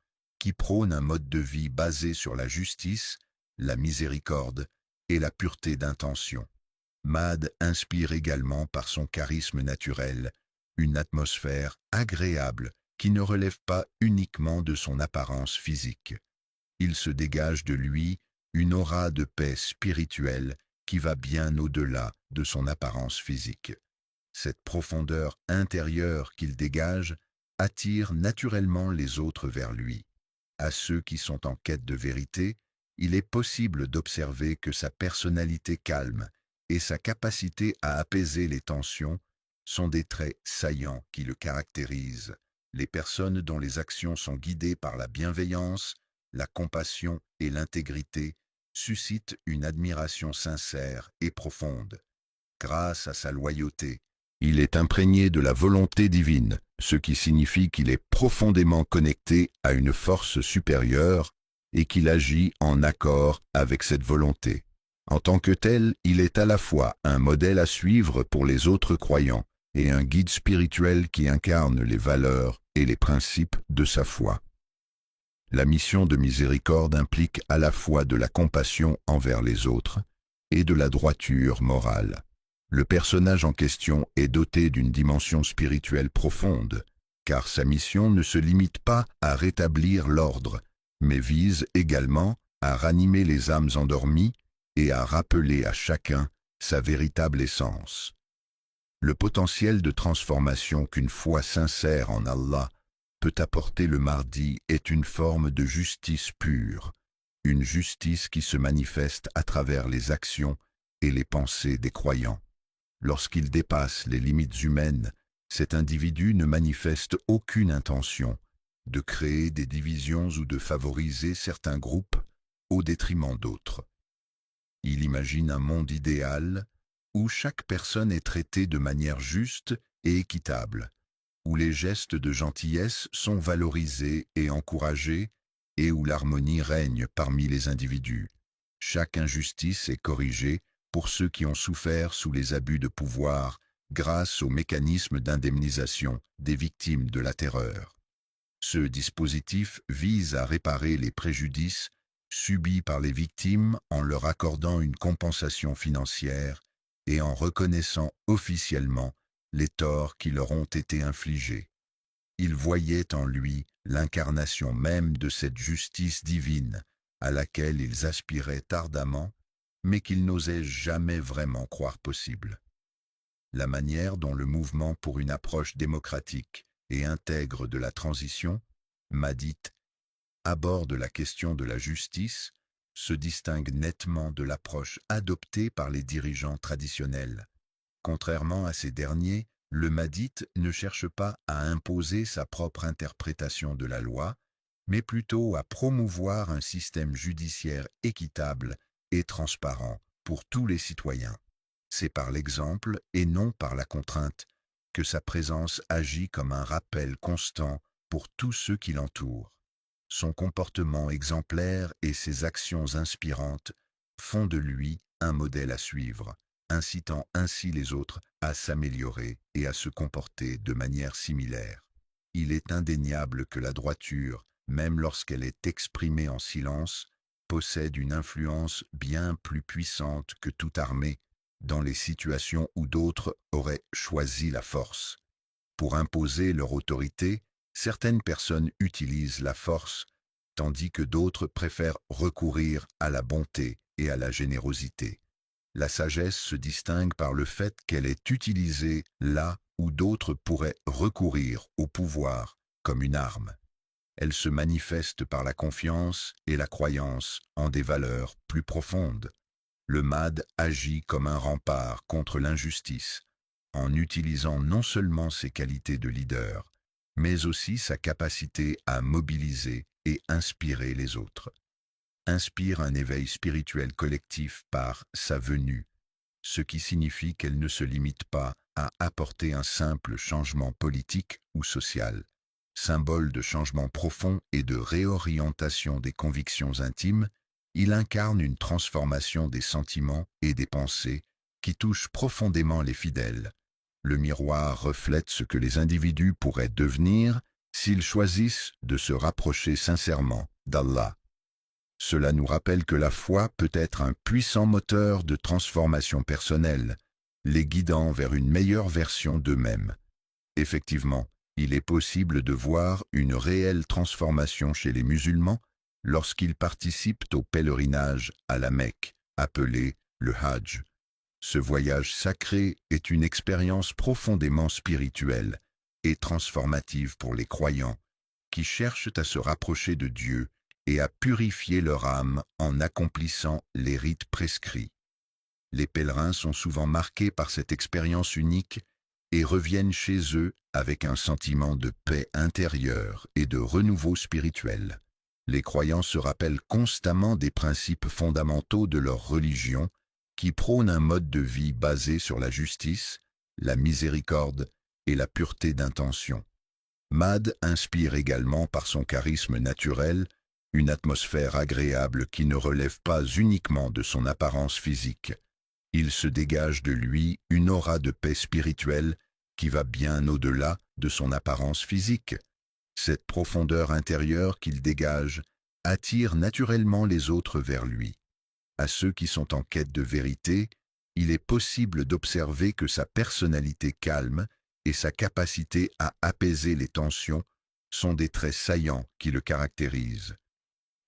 qui prône un mode de vie basé sur la justice, la miséricorde et la pureté d'intention. Mahdi inspire également par son charisme naturel une atmosphère agréable qui ne relève pas uniquement de son apparence physique. Il se dégage de lui une aura de paix spirituelle qui va bien au-delà de son apparence physique. Cette profondeur intérieure qu'il dégage attire naturellement les autres vers lui. À ceux qui sont en quête de vérité, il est possible d'observer que sa personnalité calme et sa capacité à apaiser les tensions sont des traits saillants qui le caractérisent. Les personnes dont les actions sont guidées par la bienveillance, la compassion et l'intégrité suscitent une admiration sincère et profonde. Grâce à sa loyauté, il est imprégné de la volonté divine, ce qui signifie qu'il est profondément connecté à une force supérieure et qu'il agit en accord avec cette volonté. En tant que tel, il est à la fois un modèle à suivre pour les autres croyants et un guide spirituel qui incarne les valeurs et les principes de sa foi. La mission de miséricorde implique à la fois de la compassion envers les autres et de la droiture morale. Le personnage en question est doté d'une dimension spirituelle profonde, car sa mission ne se limite pas à rétablir l'ordre, mais vise également à ranimer les âmes endormies et à rappeler à chacun sa véritable essence. Le potentiel de transformation qu'une foi sincère en Allah peut apporter le Mahdi est une forme de justice pure, une justice qui se manifeste à travers les actions et les pensées des croyants. Lorsqu'il dépasse les limites humaines, cet individu ne manifeste aucune intention de créer des divisions ou de favoriser certains groupes au détriment d'autres. Il imagine un monde idéal où chaque personne est traitée de manière juste et équitable, où les gestes de gentillesse sont valorisés et encouragés et où l'harmonie règne parmi les individus. Chaque injustice est corrigée pour ceux qui ont souffert sous les abus de pouvoir grâce au mécanisme d'indemnisation des victimes de la terreur. Ce dispositif vise à réparer les préjudices subis par les victimes en leur accordant une compensation financière et en reconnaissant officiellement les torts qui leur ont été infligés. Ils voyaient en lui l'incarnation même de cette justice divine à laquelle ils aspiraient ardemment, mais qu'ils n'osaient jamais vraiment croire possible. La manière dont le mouvement pour une approche démocratique et intègre de la transition, mahdite, aborde la question de la justice, se distingue nettement de l'approche adoptée par les dirigeants traditionnels. Contrairement à ces derniers, le mahdite ne cherche pas à imposer sa propre interprétation de la loi, mais plutôt à promouvoir un système judiciaire équitable et transparent pour tous les citoyens. C'est par l'exemple et non par la contrainte que sa présence agit comme un rappel constant pour tous ceux qui l'entourent. Son comportement exemplaire et ses actions inspirantes font de lui un modèle à suivre, incitant ainsi les autres à s'améliorer et à se comporter de manière similaire. Il est indéniable que la droiture, même lorsqu'elle est exprimée en silence, possède une influence bien plus puissante que toute armée dans les situations où d'autres auraient choisi la force. Pour imposer leur autorité, certaines personnes utilisent la force, tandis que d'autres préfèrent recourir à la bonté et à la générosité. La sagesse se distingue par le fait qu'elle est utilisée là où d'autres pourraient recourir au pouvoir comme une arme. Elle se manifeste par la confiance et la croyance en des valeurs plus profondes. Le Mahdi agit comme un rempart contre l'injustice, en utilisant non seulement ses qualités de leader, mais aussi sa capacité à mobiliser et inspirer les autres. Inspire un éveil spirituel collectif par sa venue, ce qui signifie qu'elle ne se limite pas à apporter un simple changement politique ou social. Symbole de changement profond et de réorientation des convictions intimes, il incarne une transformation des sentiments et des pensées qui touche profondément les fidèles. Le miroir reflète ce que les individus pourraient devenir s'ils choisissent de se rapprocher sincèrement d'Allah. Cela nous rappelle que la foi peut être un puissant moteur de transformation personnelle, les guidant vers une meilleure version d'eux-mêmes. Effectivement, Il est possible de voir une réelle transformation chez les musulmans lorsqu'ils participent au pèlerinage à la Mecque, appelé le Hajj. Ce voyage sacré est une expérience profondément spirituelle et transformative pour les croyants qui cherchent à se rapprocher de Dieu et à purifier leur âme en accomplissant les rites prescrits. Les pèlerins sont souvent marqués par cette expérience unique et reviennent chez eux avec un sentiment de paix intérieure et de renouveau spirituel. Les croyants se rappellent constamment des principes fondamentaux de leur religion qui prônent un mode de vie basé sur la justice, la miséricorde et la pureté d'intention. Mad inspire également par son charisme naturel une atmosphère agréable qui ne relève pas uniquement de son apparence physique. Il se dégage de lui une aura de paix spirituelle qui va bien au-delà de son apparence physique. Cette profondeur intérieure qu'il dégage attire naturellement les autres vers lui. À ceux qui sont en quête de vérité, il est possible d'observer que sa personnalité calme et sa capacité à apaiser les tensions sont des traits saillants qui le caractérisent.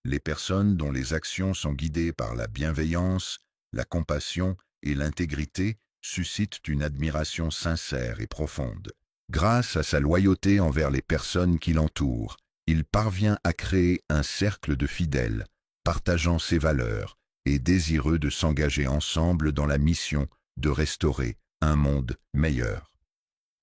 Les personnes dont les actions sont guidées par la bienveillance, la compassion et l'intégrité suscitent une admiration sincère et profonde. Grâce à sa loyauté envers les personnes qui l'entourent, il parvient à créer un cercle de fidèles, partageant ses valeurs et désireux de s'engager ensemble dans la mission de restaurer un monde meilleur.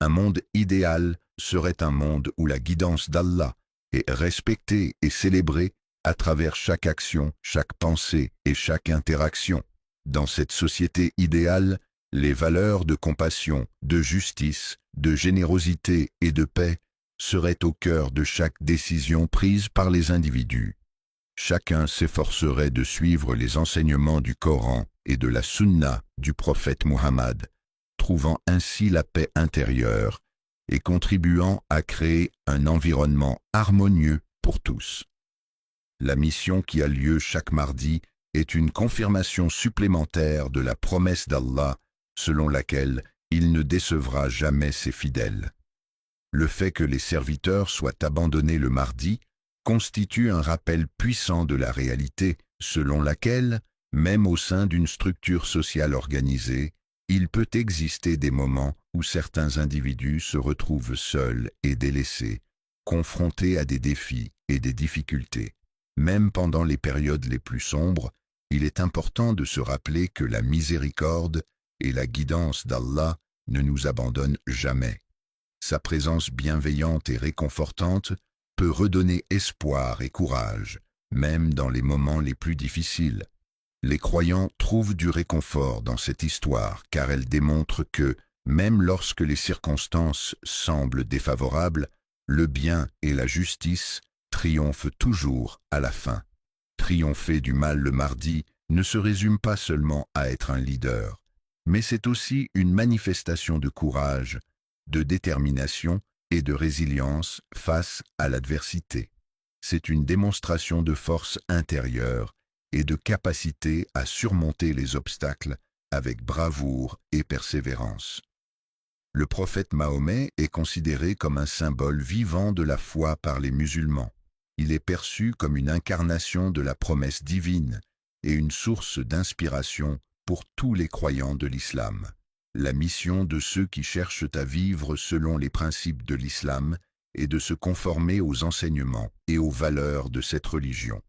Un monde idéal serait un monde où la guidance d'Allah est respectée et célébrée à travers chaque action, chaque pensée et chaque interaction. Dans cette société idéale, les valeurs de compassion, de justice, de générosité et de paix seraient au cœur de chaque décision prise par les individus. Chacun s'efforcerait de suivre les enseignements du Coran et de la Sunna du prophète Muhammad, trouvant ainsi la paix intérieure et contribuant à créer un environnement harmonieux pour tous. La mission qui a lieu chaque mardi est une confirmation supplémentaire de la promesse d'Allah selon laquelle il ne décevra jamais ses fidèles. Le fait que les serviteurs soient abandonnés le mardi constitue un rappel puissant de la réalité selon laquelle, même au sein d'une structure sociale organisée, il peut exister des moments où certains individus se retrouvent seuls et délaissés, confrontés à des défis et des difficultés. Même pendant les périodes les plus sombres, il est important de se rappeler que la miséricorde et la guidance d'Allah ne nous abandonnent jamais. Sa présence bienveillante et réconfortante peut redonner espoir et courage, même dans les moments les plus difficiles. Les croyants trouvent du réconfort dans cette histoire car elle démontre que, même lorsque les circonstances semblent défavorables, le bien et la justice triomphent toujours à la fin. Triompher du mal le mardi ne se résume pas seulement à être un leader, mais c'est aussi une manifestation de courage, de détermination et de résilience face à l'adversité. C'est une démonstration de force intérieure et de capacité à surmonter les obstacles avec bravoure et persévérance. Le prophète Mahomet est considéré comme un symbole vivant de la foi par les musulmans. Il est perçu comme une incarnation de la promesse divine et une source d'inspiration pour tous les croyants de l'islam. La mission de ceux qui cherchent à vivre selon les principes de l'islam est de se conformer aux enseignements et aux valeurs de cette religion.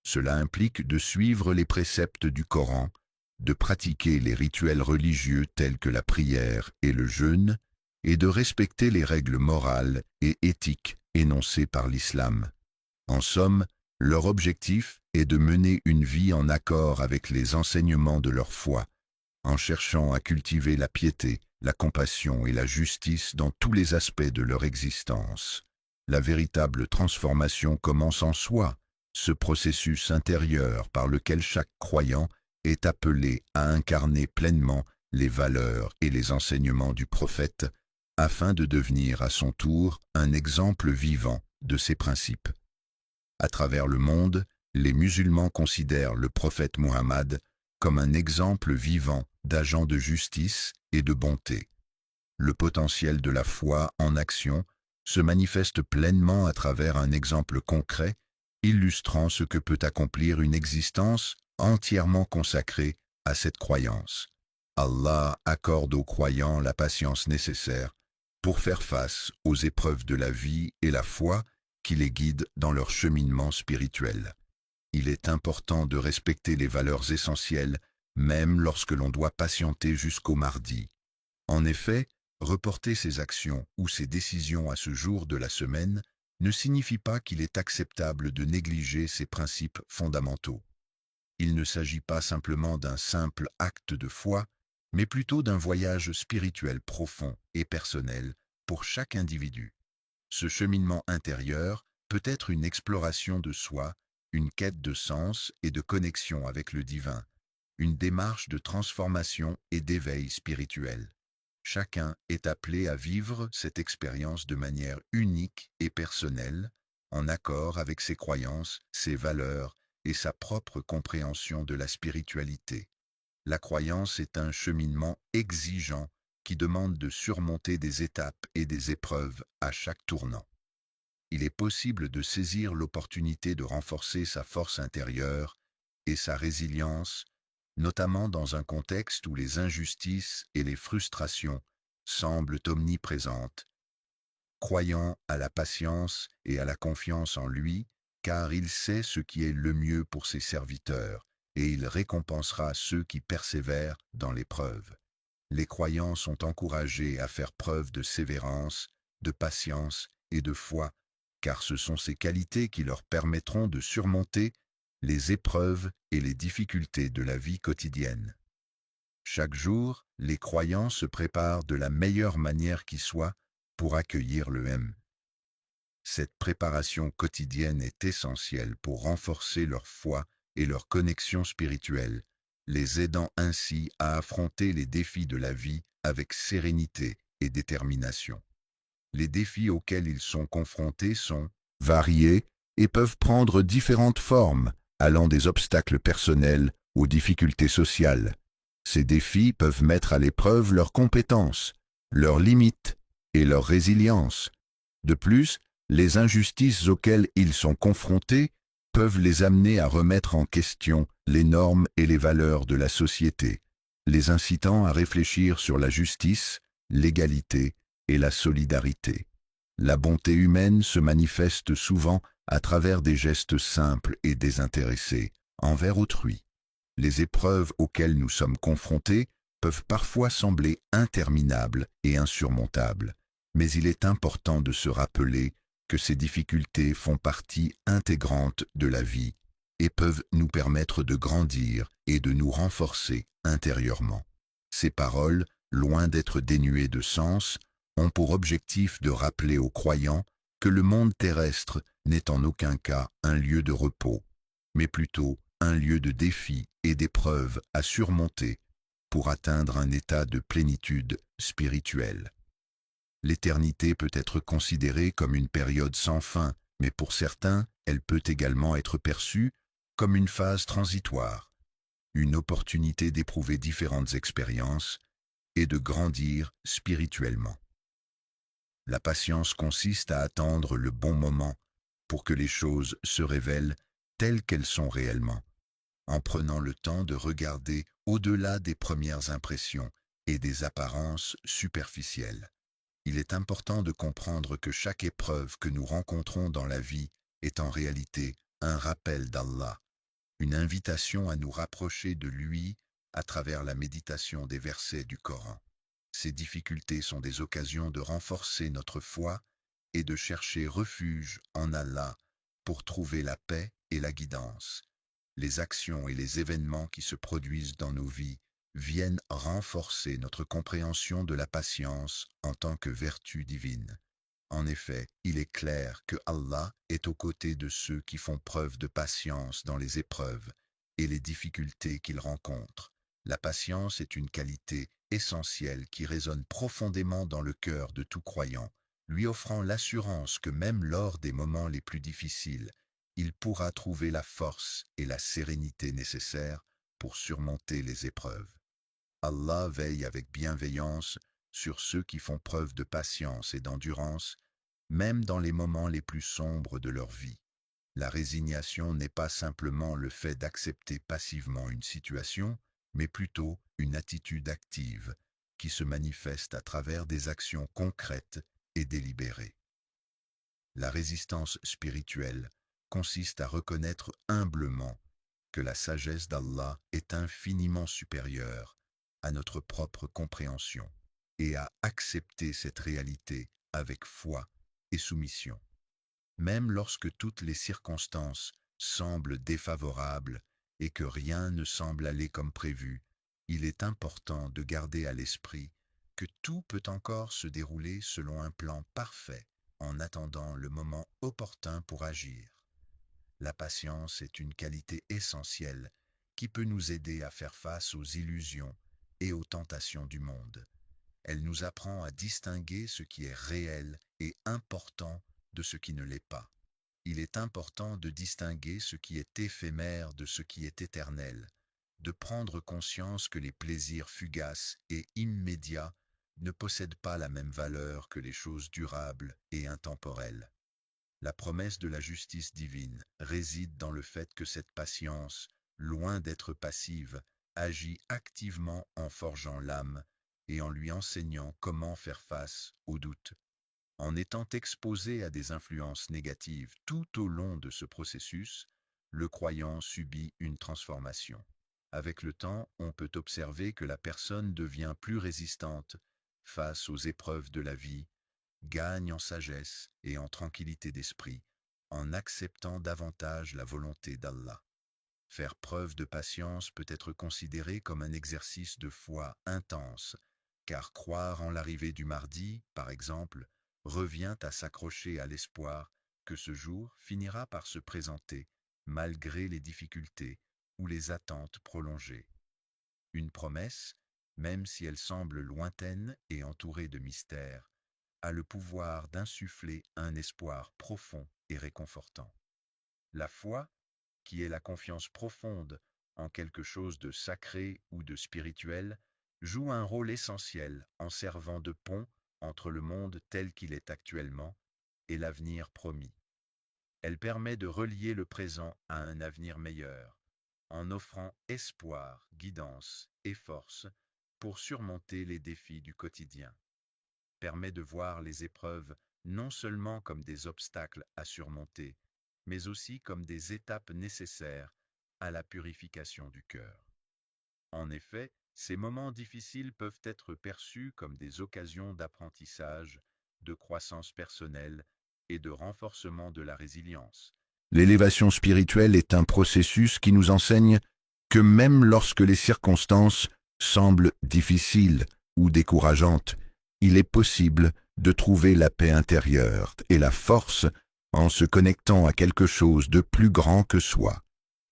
Cela implique de suivre les préceptes du Coran, de pratiquer les rituels religieux tels que la prière et le jeûne, et de respecter les règles morales et éthiques énoncées par l'islam. En somme, leur objectif est de mener une vie en accord avec les enseignements de leur foi, en cherchant à cultiver la piété, la compassion et la justice dans tous les aspects de leur existence. La véritable transformation commence en soi, ce processus intérieur par lequel chaque croyant est appelé à incarner pleinement les valeurs et les enseignements du prophète, afin de devenir à son tour un exemple vivant de ces principes. À travers le monde, les musulmans considèrent le prophète Muhammad comme un exemple vivant d'agent de justice et de bonté. Le potentiel de la foi en action se manifeste pleinement à travers un exemple concret, illustrant ce que peut accomplir une existence entièrement consacrée à cette croyance. Allah accorde aux croyants la patience nécessaire pour faire face aux épreuves de la vie et la foi qui les guident dans leur cheminement spirituel. Il est important de respecter les valeurs essentielles, même lorsque l'on doit patienter jusqu'au mardi. En effet, reporter ses actions ou ses décisions à ce jour de la semaine ne signifie pas qu'il est acceptable de négliger ces principes fondamentaux. Il ne s'agit pas simplement d'un simple acte de foi, mais plutôt d'un voyage spirituel profond et personnel pour chaque individu. Ce cheminement intérieur peut être une exploration de soi, une quête de sens et de connexion avec le divin, une démarche de transformation et d'éveil spirituel. Chacun est appelé à vivre cette expérience de manière unique et personnelle, en accord avec ses croyances, ses valeurs et sa propre compréhension de la spiritualité. La croyance est un cheminement exigeant qui demande de surmonter des étapes et des épreuves à chaque tournant. Il est possible de saisir l'opportunité de renforcer sa force intérieure et sa résilience, notamment dans un contexte où les injustices et les frustrations semblent omniprésentes. Croyant à la patience et à la confiance en lui, car il sait ce qui est le mieux pour ses serviteurs, et il récompensera ceux qui persévèrent dans l'épreuve. Les croyants sont encouragés à faire preuve de sévérance, de patience et de foi, car ce sont ces qualités qui leur permettront de surmonter les épreuves et les difficultés de la vie quotidienne. Chaque jour, les croyants se préparent de la meilleure manière qui soit pour accueillir le M. Cette préparation quotidienne est essentielle pour renforcer leur foi et leur connexion spirituelle, les aidant ainsi à affronter les défis de la vie avec sérénité et détermination. Les défis auxquels ils sont confrontés sont variés et peuvent prendre différentes formes, allant des obstacles personnels aux difficultés sociales. Ces défis peuvent mettre à l'épreuve leurs compétences, leurs limites et leur résilience. De plus, les injustices auxquelles ils sont confrontés peuvent les amener à remettre en question les normes et les valeurs de la société, les incitant à réfléchir sur la justice, l'égalité et la solidarité. La bonté humaine se manifeste souvent à travers des gestes simples et désintéressés envers autrui. Les épreuves auxquelles nous sommes confrontés peuvent parfois sembler interminables et insurmontables, mais il est important de se rappeler que ces difficultés font partie intégrante de la vie et peuvent nous permettre de grandir et de nous renforcer intérieurement. Ces paroles, loin d'être dénuées de sens, ont pour objectif de rappeler aux croyants que le monde terrestre n'est en aucun cas un lieu de repos, mais plutôt un lieu de défis et d'épreuves à surmonter pour atteindre un état de plénitude spirituelle. L'éternité peut être considérée comme une période sans fin, mais pour certains, elle peut également être perçue comme une phase transitoire, une opportunité d'éprouver différentes expériences et de grandir spirituellement. La patience consiste à attendre le bon moment pour que les choses se révèlent telles qu'elles sont réellement, en prenant le temps de regarder au-delà des premières impressions et des apparences superficielles. Il est important de comprendre que chaque épreuve que nous rencontrons dans la vie est en réalité un rappel d'Allah, une invitation à nous rapprocher de lui à travers la méditation des versets du Coran. Ces difficultés sont des occasions de renforcer notre foi et de chercher refuge en Allah pour trouver la paix et la guidance. Les actions et les événements qui se produisent dans nos vies viennent renforcer notre compréhension de la patience en tant que vertu divine. En effet, il est clair que Allah est aux côtés de ceux qui font preuve de patience dans les épreuves et les difficultés qu'ils rencontrent. La patience est une qualité essentielle qui résonne profondément dans le cœur de tout croyant, lui offrant l'assurance que même lors des moments les plus difficiles, il pourra trouver la force et la sérénité nécessaires pour surmonter les épreuves. Allah veille avec bienveillance sur ceux qui font preuve de patience et d'endurance, même dans les moments les plus sombres de leur vie. La résignation n'est pas simplement le fait d'accepter passivement une situation, mais plutôt une attitude active qui se manifeste à travers des actions concrètes et délibérées. La résistance spirituelle consiste à reconnaître humblement que la sagesse d'Allah est infiniment supérieure à notre propre compréhension et à accepter cette réalité avec foi et soumission. Même lorsque toutes les circonstances semblent défavorables et que rien ne semble aller comme prévu, il est important de garder à l'esprit que tout peut encore se dérouler selon un plan parfait en attendant le moment opportun pour agir. La patience est une qualité essentielle qui peut nous aider à faire face aux illusions et aux tentations du monde. Elle nous apprend à distinguer ce qui est réel et important de ce qui ne l'est pas. Il est important de distinguer ce qui est éphémère de ce qui est éternel, de prendre conscience que les plaisirs fugaces et immédiats ne possèdent pas la même valeur que les choses durables et intemporelles. La promesse de la justice divine réside dans le fait que cette patience, loin d'être passive, agit activement en forgeant l'âme et en lui enseignant comment faire face aux doutes. En étant exposé à des influences négatives tout au long de ce processus, le croyant subit une transformation. Avec le temps, on peut observer que la personne devient plus résistante face aux épreuves de la vie, gagne en sagesse et en tranquillité d'esprit, en acceptant davantage la volonté d'Allah. Faire preuve de patience peut être considéré comme un exercice de foi intense, car croire en l'arrivée du mardi, par exemple, revient à s'accrocher à l'espoir que ce jour finira par se présenter, malgré les difficultés ou les attentes prolongées. Une promesse, même si elle semble lointaine et entourée de mystères, a le pouvoir d'insuffler un espoir profond et réconfortant. La foi, qui est la confiance profonde en quelque chose de sacré ou de spirituel, joue un rôle essentiel en servant de pont entre le monde tel qu'il est actuellement et l'avenir promis. Elle permet de relier le présent à un avenir meilleur, en offrant espoir, guidance et force pour surmonter les défis du quotidien. Permet de voir les épreuves non seulement comme des obstacles à surmonter, mais aussi comme des étapes nécessaires à la purification du cœur. En effet, ces moments difficiles peuvent être perçus comme des occasions d'apprentissage, de croissance personnelle et de renforcement de la résilience. L'élévation spirituelle est un processus qui nous enseigne que même lorsque les circonstances semblent difficiles ou décourageantes, il est possible de trouver la paix intérieure et la force en se connectant à quelque chose de plus grand que soi,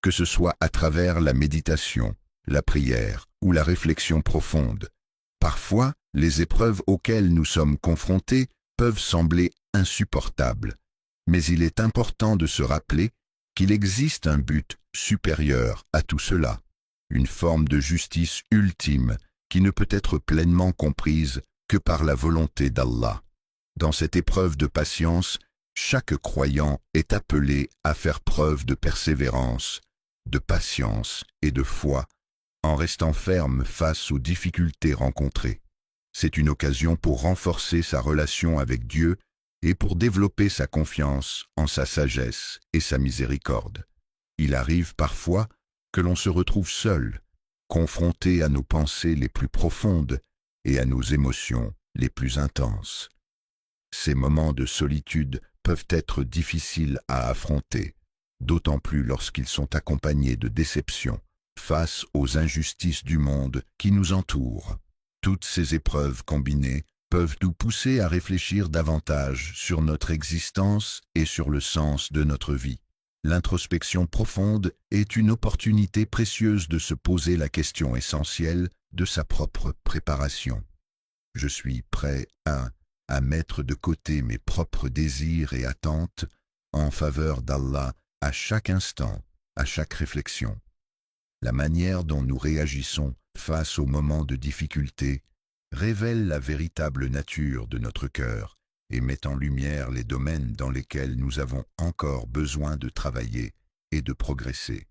que ce soit à travers la méditation, la prière ou la réflexion profonde. Parfois, les épreuves auxquelles nous sommes confrontés peuvent sembler insupportables, mais il est important de se rappeler qu'il existe un but supérieur à tout cela, une forme de justice ultime qui ne peut être pleinement comprise que par la volonté d'Allah. Dans cette épreuve de patience, chaque croyant est appelé à faire preuve de persévérance, de patience et de foi, en restant ferme face aux difficultés rencontrées. C'est une occasion pour renforcer sa relation avec Dieu et pour développer sa confiance en sa sagesse et sa miséricorde. Il arrive parfois que l'on se retrouve seul, confronté à nos pensées les plus profondes et à nos émotions les plus intenses. Ces moments de solitude peuvent être difficiles à affronter, d'autant plus lorsqu'ils sont accompagnés de déceptions face aux injustices du monde qui nous entoure. Toutes ces épreuves combinées peuvent nous pousser à réfléchir davantage sur notre existence et sur le sens de notre vie. L'introspection profonde est une opportunité précieuse de se poser la question essentielle de sa propre préparation. Je suis prêt à mettre de côté mes propres désirs et attentes en faveur d'Allah à chaque instant, à chaque réflexion. La manière dont nous réagissons face aux moments de difficulté révèle la véritable nature de notre cœur et met en lumière les domaines dans lesquels nous avons encore besoin de travailler et de progresser.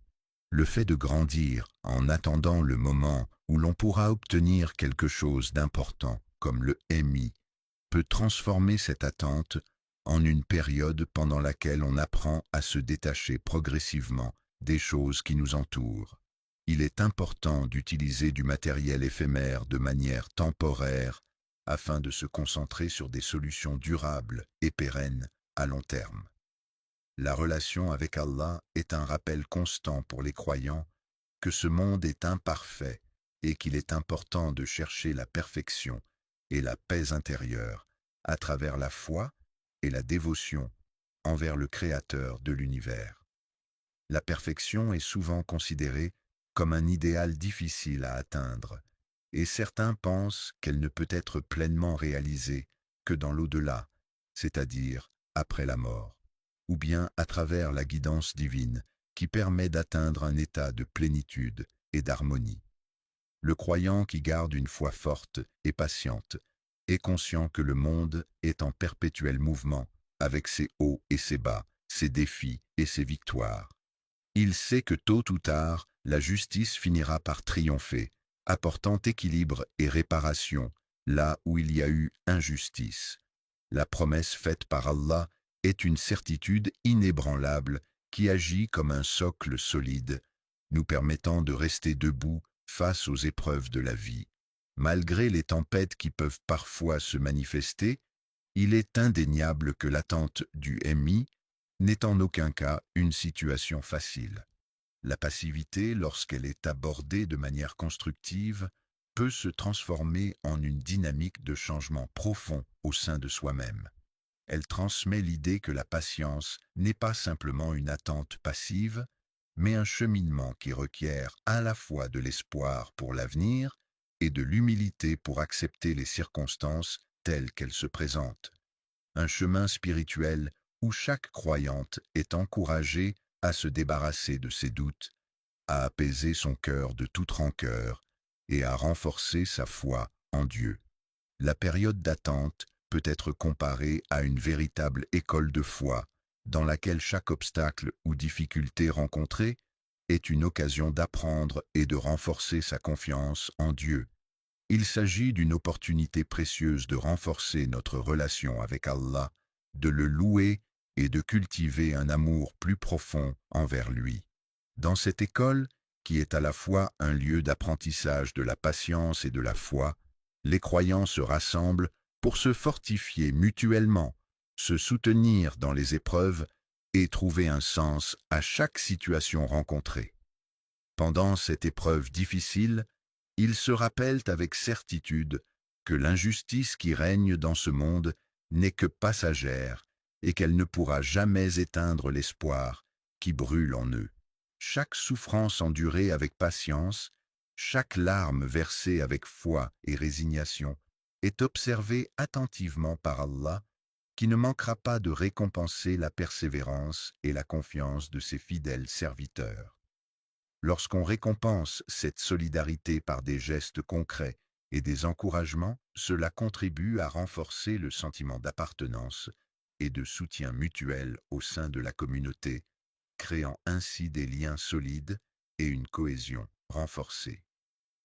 Le fait de grandir en attendant le moment où l'on pourra obtenir quelque chose d'important, comme le MI, peut transformer cette attente en une période pendant laquelle on apprend à se détacher progressivement des choses qui nous entourent. Il est important d'utiliser du matériel éphémère de manière temporaire afin de se concentrer sur des solutions durables et pérennes à long terme. La relation avec Allah est un rappel constant pour les croyants que ce monde est imparfait et qu'il est important de chercher la perfection et la paix intérieure à travers la foi et la dévotion envers le Créateur de l'univers. La perfection est souvent considérée comme un idéal difficile à atteindre, et certains pensent qu'elle ne peut être pleinement réalisée que dans l'au-delà, c'est-à-dire après la mort, ou bien à travers la guidance divine qui permet d'atteindre un état de plénitude et d'harmonie. Le croyant qui garde une foi forte et patiente est conscient que le monde est en perpétuel mouvement, avec ses hauts et ses bas, ses défis et ses victoires. Il sait que tôt ou tard, la justice finira par triompher, apportant équilibre et réparation là où il y a eu injustice. La promesse faite par Allah est une certitude inébranlable qui agit comme un socle solide, nous permettant de rester debout face aux épreuves de la vie. Malgré les tempêtes qui peuvent parfois se manifester, il est indéniable que l'attente du MI n'est en aucun cas une situation facile. La passivité, lorsqu'elle est abordée de manière constructive, peut se transformer en une dynamique de changement profond au sein de soi-même. Elle transmet l'idée que la patience n'est pas simplement une attente passive, mais un cheminement qui requiert à la fois de l'espoir pour l'avenir et de l'humilité pour accepter les circonstances telles qu'elles se présentent. Un chemin spirituel où chaque croyante est encouragée à se débarrasser de ses doutes, à apaiser son cœur de toute rancœur et à renforcer sa foi en Dieu. La période d'attente peut être comparée à une véritable école de foi, dans laquelle chaque obstacle ou difficulté rencontrée est une occasion d'apprendre et de renforcer sa confiance en Dieu. Il s'agit d'une opportunité précieuse de renforcer notre relation avec Allah, de le louer et de cultiver un amour plus profond envers lui. Dans cette école, qui est à la fois un lieu d'apprentissage de la patience et de la foi, les croyants se rassemblent pour se fortifier mutuellement, se soutenir dans les épreuves et trouver un sens à chaque situation rencontrée. Pendant cette épreuve difficile, ils se rappellent avec certitude que l'injustice qui règne dans ce monde n'est que passagère et qu'elle ne pourra jamais éteindre l'espoir qui brûle en eux. Chaque souffrance endurée avec patience, chaque larme versée avec foi et résignation est observée attentivement par Allah, qui ne manquera pas de récompenser la persévérance et la confiance de ses fidèles serviteurs. Lorsqu'on récompense cette solidarité par des gestes concrets et des encouragements, cela contribue à renforcer le sentiment d'appartenance et de soutien mutuel au sein de la communauté, créant ainsi des liens solides et une cohésion renforcée.